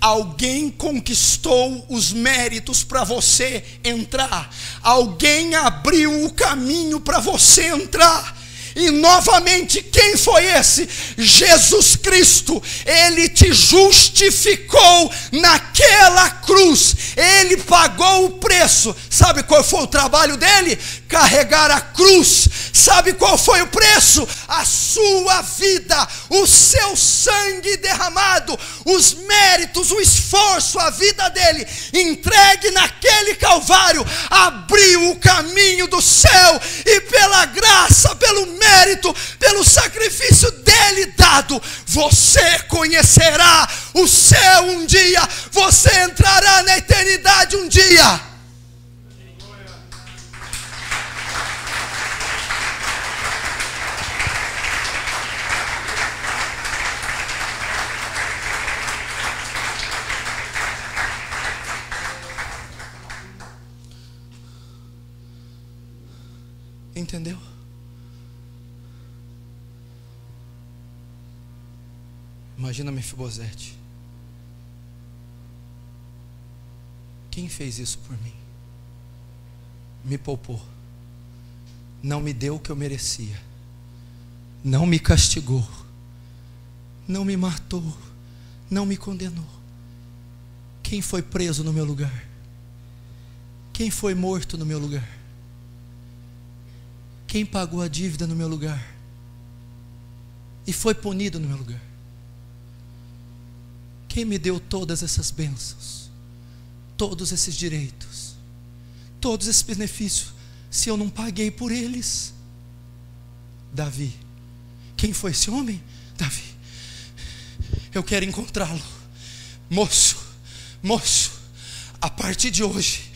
Alguém conquistou os méritos para você entrar. Alguém abriu o caminho para você entrar. E novamente, quem foi esse? Jesus Cristo. Ele te justificou naquela cruz. Ele pagou o preço. Sabe qual foi o trabalho dele? Carregar a cruz. Sabe qual foi o preço? A sua vida, o seu sangue derramado, os méritos, o esforço, a vida dele entregue naquele Calvário, abriu o caminho do céu, e pela graça, pelo mérito, pelo sacrifício dele dado, você conhecerá o céu um dia, você entrará na eternidade um dia. Entendeu? Imagina Mefibosete. Quem fez isso por mim? Me poupou. Não me deu o que eu merecia. Não me castigou. Não me matou. Não me condenou. Quem foi preso no meu lugar? Quem foi morto no meu lugar? Quem pagou a dívida no meu lugar? E foi punido no meu lugar? Quem me deu todas essas bênçãos? Todos esses direitos? Todos esses benefícios? Se eu não paguei por eles? Davi. Quem foi esse homem? Davi. Eu quero encontrá-lo. Moço, a partir de hoje,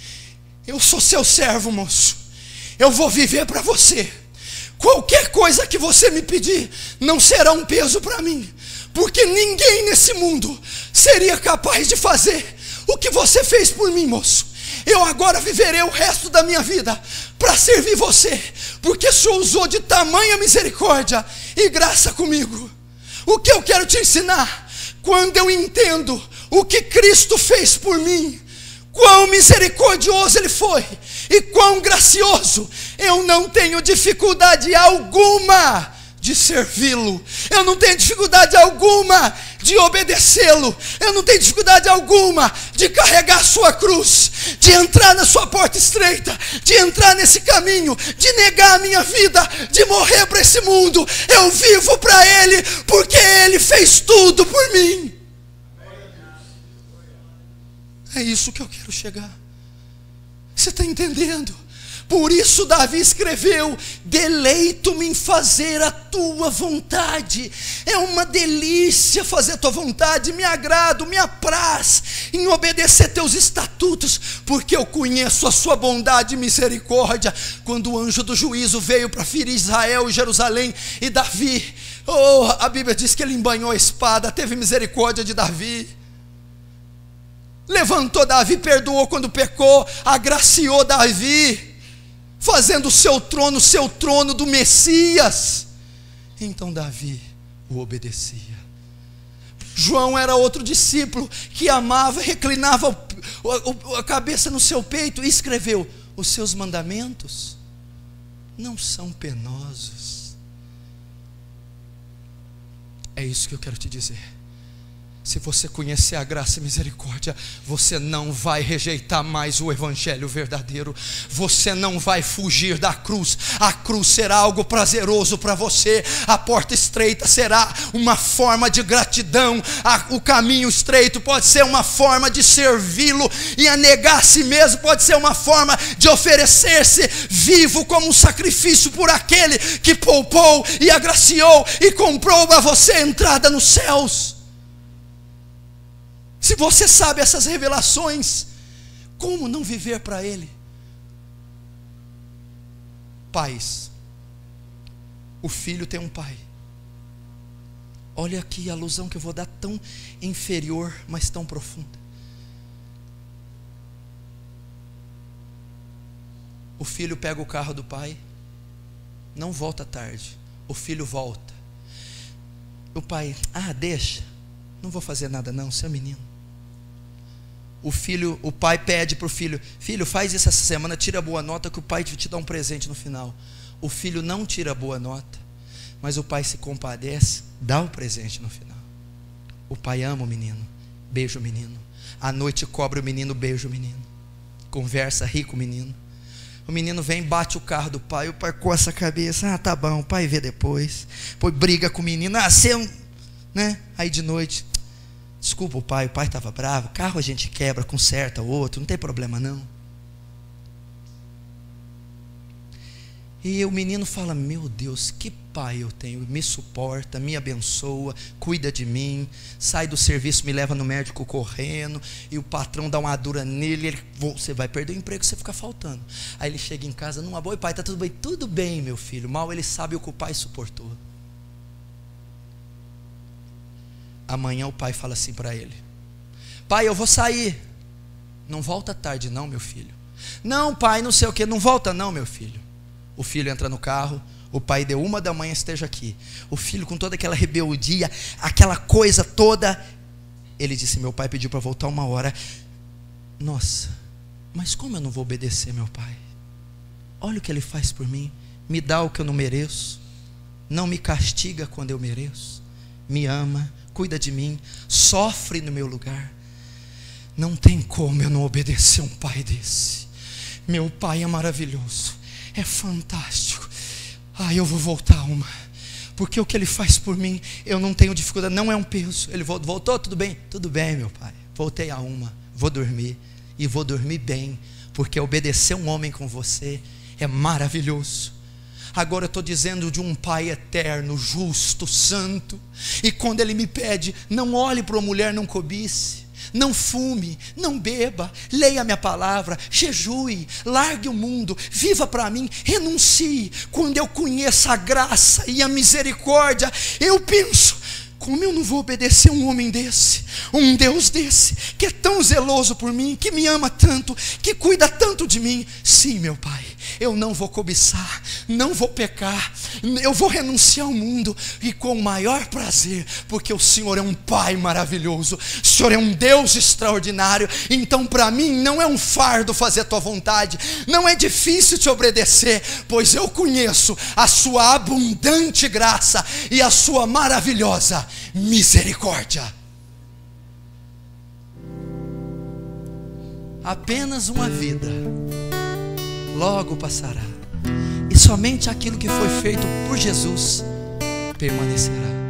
eu sou seu servo, moço. Eu vou viver para você. Qualquer coisa que você me pedir não será um peso para mim, porque ninguém nesse mundo seria capaz de fazer o que você fez por mim, moço. Eu agora viverei o resto da minha vida para servir você, porque o Senhor usou de tamanha misericórdia e graça comigo. O que eu quero te ensinar? Quando eu entendo o que Cristo fez por mim, quão misericordioso Ele foi e quão gracioso, eu não tenho dificuldade alguma de servi-lo, eu não tenho dificuldade alguma de obedecê-lo, eu não tenho dificuldade alguma de carregar a sua cruz, de entrar na sua porta estreita, de entrar nesse caminho, de negar a minha vida, de morrer para esse mundo. Eu vivo para Ele, porque Ele fez tudo por mim. É isso que eu quero chegar. Você está entendendo? Por isso Davi escreveu: deleito-me em fazer a tua vontade. É uma delícia fazer a tua vontade. Me agrado, me apraz em obedecer teus estatutos, porque eu conheço a sua bondade e misericórdia. Quando o anjo do juízo veio para ferir Israel e Jerusalém, e Davi, a Bíblia diz que ele embanhou a espada, teve misericórdia de Davi, levantou Davi, perdoou quando pecou, agraciou Davi, fazendo o seu trono do Messias. Então Davi o obedecia. João era outro discípulo que amava, reclinava a cabeça no seu peito e escreveu: os seus mandamentos não são penosos. É isso que eu quero te dizer. Se você conhecer a graça e misericórdia, você não vai rejeitar mais o evangelho verdadeiro. Você não vai fugir da cruz. A cruz será algo prazeroso para você. A porta estreita será uma forma de gratidão. O caminho estreito pode ser uma forma de servi-lo, e a negar a si mesmo pode ser uma forma de oferecer-se vivo como um sacrifício por aquele que poupou e agraciou e comprou para você entrada nos céus. Se você sabe essas revelações, como não viver para Ele? Pais, o filho tem um pai. Olha aqui a alusão que eu vou dar, tão inferior, mas tão profunda. O filho pega o carro do pai, não volta tarde. O filho volta. O pai, deixa, não vou fazer nada não, seu menino. O pai pede para o filho: filho, faz isso essa semana, tira a boa nota que o pai te dá um presente no final. O filho não tira a boa nota, mas o pai se compadece, dá o presente no final. O pai ama o menino, beija o menino. À noite cobre o menino, beija o menino. Conversa, ri com o menino. O menino vem, bate o carro do pai, o pai coça a cabeça: tá bom, o pai vê depois. Depois briga com o menino: você, né? Aí de noite: desculpa o pai estava bravo, carro a gente quebra, conserta o outro, não tem problema não. E o menino fala: meu Deus, que pai eu tenho, me suporta, me abençoa, cuida de mim, sai do serviço, me leva no médico correndo, e o patrão dá uma dura nele, você vai perder o emprego, você fica faltando. Aí ele chega em casa numa boa: pai, está tudo bem? Tudo bem, meu filho. Mal ele sabe o que o pai suportou. Amanhã o pai fala assim para ele: pai, eu vou sair. Não volta tarde não, meu filho. Não, pai, não sei o que, não volta não, meu filho. O filho entra no carro, o pai deu 1 da manhã, esteja aqui. O filho com toda aquela rebeldia, aquela coisa toda, ele disse: meu pai pediu para voltar 1 hora. Nossa, mas como eu não vou obedecer meu pai? Olha o que ele faz por mim, me dá o que eu não mereço, não me castiga quando eu mereço, me ama, cuida de mim, sofre no meu lugar. Não tem como eu não obedecer um pai desse. Meu pai é maravilhoso, é fantástico. Eu vou voltar 1, porque o que ele faz por mim, eu não tenho dificuldade, não é um peso. Ele voltou, tudo bem? Tudo bem, meu pai, voltei a 1, vou dormir, e vou dormir bem, porque obedecer um homem com você é maravilhoso. Agora eu estou dizendo de um pai eterno, justo, santo. E quando ele me pede: não olhe para uma mulher, não cobice, não fume, não beba, leia a minha palavra, jejue, largue o mundo, viva para mim, renuncie. Quando eu conheço a graça e a misericórdia, eu penso: como eu não vou obedecer um homem desse, um Deus desse, que é tão zeloso por mim, que me ama tanto, que cuida tanto de mim? Sim, meu pai, eu não vou cobiçar, não vou pecar, eu vou renunciar ao mundo, e com o maior prazer, porque o Senhor é um pai maravilhoso, o Senhor é um Deus extraordinário. Então para mim não é um fardo fazer a tua vontade, não é difícil te obedecer, pois eu conheço a sua abundante graça e a sua maravilhosa misericórdia. Apenas uma vida logo passará, e somente aquilo que foi feito por Jesus permanecerá.